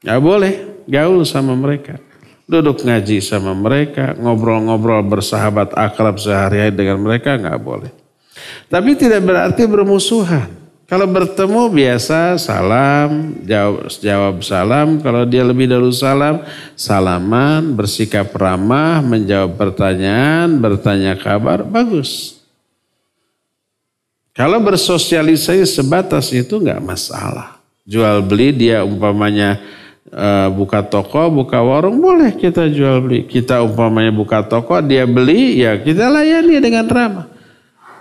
Gak boleh gaul sama mereka. Duduk ngaji sama mereka, ngobrol-ngobrol bersahabat akrab sehari-hari dengan mereka gak boleh. Tapi tidak berarti bermusuhan. Kalau bertemu biasa salam, jawab salam. Kalau dia lebih dahulu salam, salaman, bersikap ramah, menjawab pertanyaan, bertanya kabar, bagus. Kalau bersosialisasi sebatas itu nggak masalah. Jual beli dia umpamanya buka toko, buka warung, boleh kita jual beli. Kita umpamanya buka toko, dia beli, ya kita layani dengan ramah.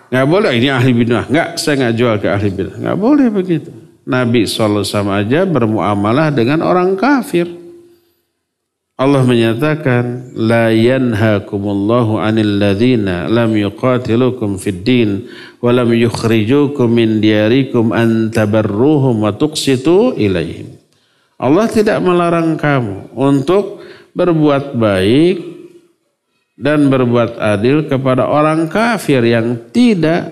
Nggak boleh, ini ahli bidah. Nggak, saya nggak jual ke ahli bidah. Nggak boleh begitu. Nabi SAW sama aja bermuamalah dengan orang kafir. Allah menyatakan, La yanhakumullahu anil ladhina lam yuqatilukum fid din wa lam yukhrijukum min diyarikum an tabarruhum wa tuqsitu ilaihim. Allah tidak melarang kamu untuk berbuat baik dan berbuat adil kepada orang kafir yang tidak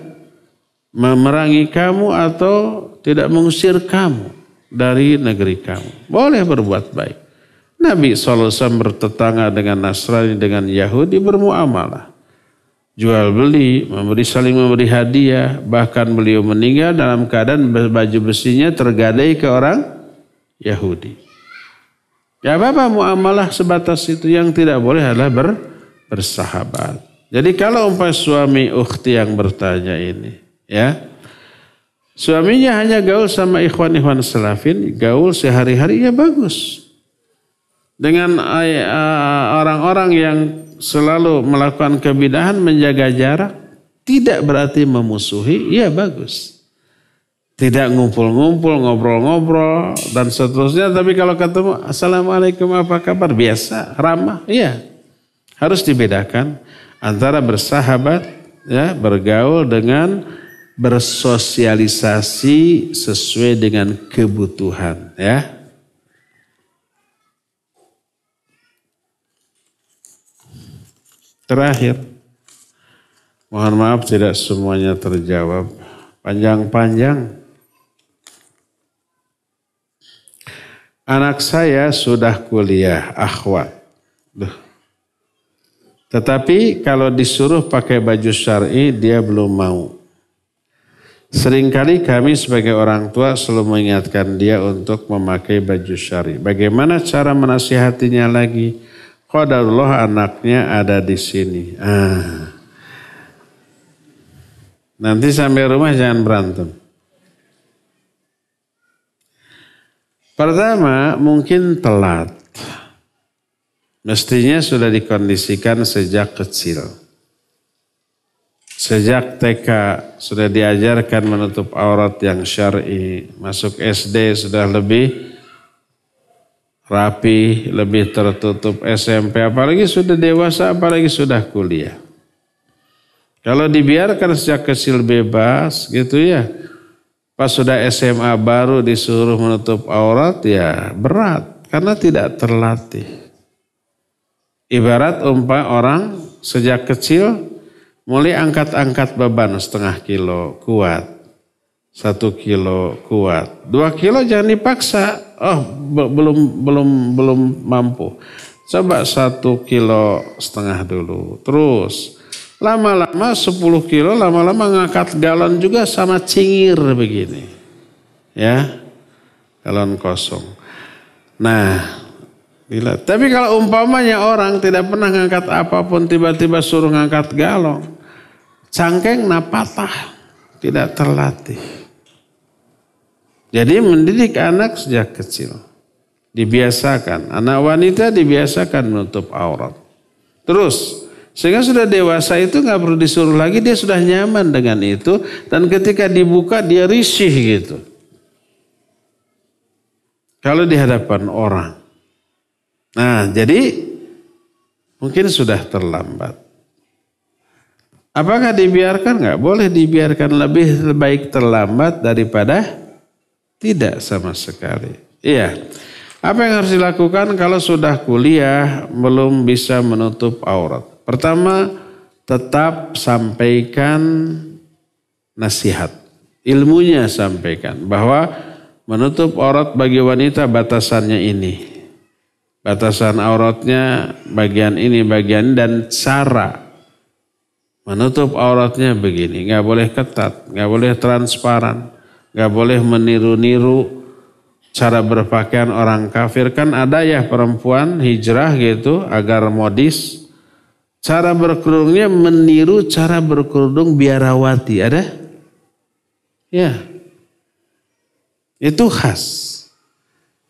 memerangi kamu atau tidak mengusir kamu dari negeri kamu. Boleh berbuat baik. Nabi SAW bertetangga dengan Nasrani, dengan Yahudi, bermuamalah. Jual beli, saling memberi hadiah. Bahkan beliau meninggal dalam keadaan baju besinya tergadai ke orang Yahudi. Ya apa-apa muamalah sebatas itu. Yang tidak boleh adalah bersahabat. Jadi kalau umpamanya suami ukhti yang bertanya ini, ya, suaminya hanya gaul sama ikhwan-ikhwan salafin, gaul sehari-hari, ya bagus. Dengan orang-orang yang selalu melakukan kebidahan, menjaga jarak, tidak berarti memusuhi, ya bagus. Tidak ngumpul-ngumpul, ngobrol-ngobrol dan seterusnya. Tapi kalau ketemu, assalamualaikum apa kabar, biasa, ramah, iya. Harus dibedakan antara bersahabat, ya, bergaul dengan bersosialisasi sesuai dengan kebutuhan, ya. Terakhir, mohon maaf tidak semuanya terjawab, panjang-panjang. Anak saya sudah kuliah, akhwat. Tetapi kalau disuruh pakai baju syar'i, dia belum mau. Seringkali kami sebagai orang tua selalu mengingatkan dia untuk memakai baju syar'i. Bagaimana cara menasihatinya lagi? Qadarullah anaknya ada di sini. Nanti sampai rumah jangan berantem. Pertama, mungkin telat. Mestinya sudah dikondisikan sejak kecil. Sejak TK sudah diajarkan menutup aurat yang syar'i. Masuk SD sudah lebih rapi, lebih tertutup. SMP apalagi sudah dewasa, apalagi sudah kuliah. Kalau dibiarkan sejak kecil bebas gitu ya. Pas sudah SMA baru disuruh menutup aurat, ya berat. Karena tidak terlatih. Ibarat orang sejak kecil mulai angkat-angkat beban 0,5 kilo kuat, 1 kilo kuat, 2 kilo jangan dipaksa. Oh belum mampu. Coba 1,5 kilo dulu. Terus Lama-lama 10 kilo, lama-lama ngangkat galon juga sama cingir begini. Ya, galon kosong. Nah, gila. Tapi kalau umpamanya orang tidak pernah ngangkat apapun, tiba-tiba suruh ngangkat galon, cangkeng patah, tidak terlatih. Jadi mendidik anak sejak kecil. Dibiasakan. Anak wanita dibiasakan menutup aurat. Terus, sehingga sudah dewasa itu gak perlu disuruh lagi, dia sudah nyaman dengan itu. Dan ketika dibuka dia risih gitu. Kalau di hadapan orang. Nah, jadi mungkin sudah terlambat. Apakah dibiarkan? Gak boleh dibiarkan, lebih baik terlambat daripada tidak sama sekali. Iya. Apa yang harus dilakukan kalau sudah kuliah belum bisa menutup aurat? Pertama, tetap sampaikan nasihat. Ilmunya sampaikan bahwa menutup aurat bagi wanita batasannya ini. Batasan auratnya bagian ini, bagian ini, dan cara menutup auratnya begini. Gak boleh ketat, gak boleh transparan, gak boleh meniru-niru cara berpakaian orang kafir. Kan ada ya perempuan hijrah gitu agar modis. Cara berkerudungnya meniru cara berkerudung biarawati. Ada? Ya. Itu khas.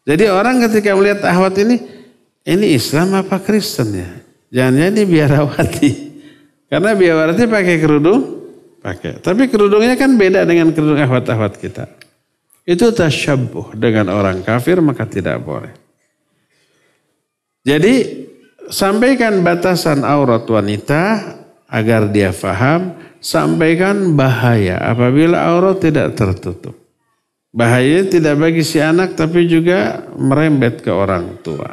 Jadi orang ketika melihat ahwat ini Islam apa Kristen ya? Jangan-jangan ini biarawati. Karena biarawati pakai kerudung? Pakai. Tapi kerudungnya kan beda dengan kerudung ahwat-ahwat kita. Itu tasyabbuh dengan orang kafir, maka tidak boleh. Jadi sampaikan batasan aurat wanita agar dia faham. Sampaikan bahaya apabila aurat tidak tertutup. Bahaya tidak bagi si anak tapi juga merembet ke orang tua.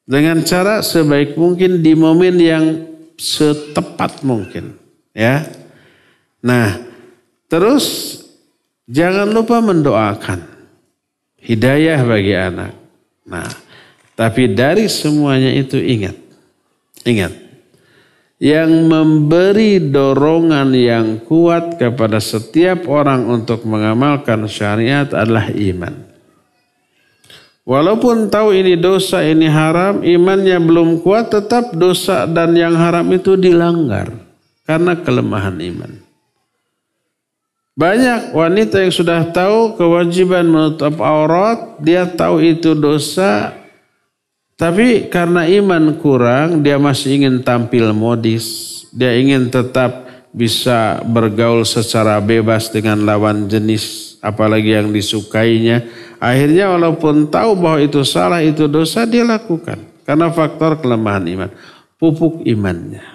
Dengan cara sebaik mungkin di momen yang setepat mungkin. Ya. Nah, terus jangan lupa mendoakan hidayah bagi anak. Nah, tapi dari semuanya itu ingat. Yang memberi dorongan yang kuat kepada setiap orang untuk mengamalkan syariat adalah iman. Walaupun tahu ini dosa, ini haram, imannya belum kuat, tetap dosa dan yang haram itu dilanggar karena kelemahan iman. Banyak wanita yang sudah tahu kewajiban menutup aurat, dia tahu itu dosa, tapi karena iman kurang, dia masih ingin tampil modis. Dia ingin tetap bisa bergaul secara bebas dengan lawan jenis, apalagi yang disukainya. Akhirnya walaupun tahu bahwa itu salah, itu dosa, dia lakukan. Karena faktor kelemahan iman. Pupuk imannya.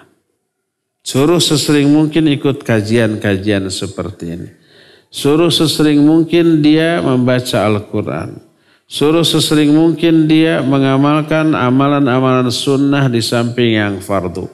Suruh sesering mungkin ikut kajian-kajian seperti ini. Suruh sesering mungkin dia membaca Al-Quran. Suruh sesering mungkin dia mengamalkan amalan-amalan sunnah di samping yang fardu.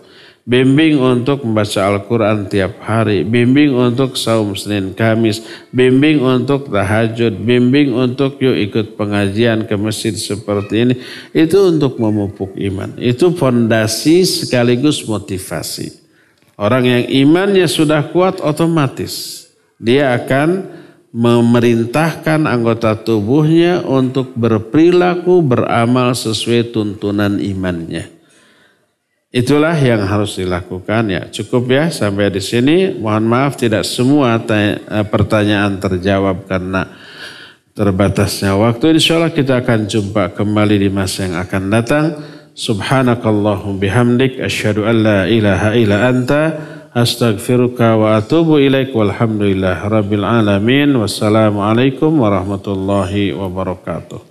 Bimbing untuk membaca Al-Quran tiap hari. Bimbing untuk saum Senin Kamis. Bimbing untuk tahajud. Bimbing untuk yuk ikut pengajian ke masjid seperti ini. Itu untuk memupuk iman. Itu fondasi sekaligus motivasi. Orang yang imannya sudah kuat otomatis dia akan memerintahkan anggota tubuhnya untuk berperilaku, beramal sesuai tuntunan imannya. Itulah yang harus dilakukan ya. Cukup ya sampai di sini. Mohon maaf tidak semua pertanyaan terjawab karena terbatasnya waktu. Insya Allah kita akan jumpa kembali di masa yang akan datang. Subhanakallahum bihamdik asyhadu an la ilaha illa anta astaghfiruka wa atubu ilaik walhamdulillah rabbil alamin. Wassalamualaikum warahmatullahi wabarakatuh.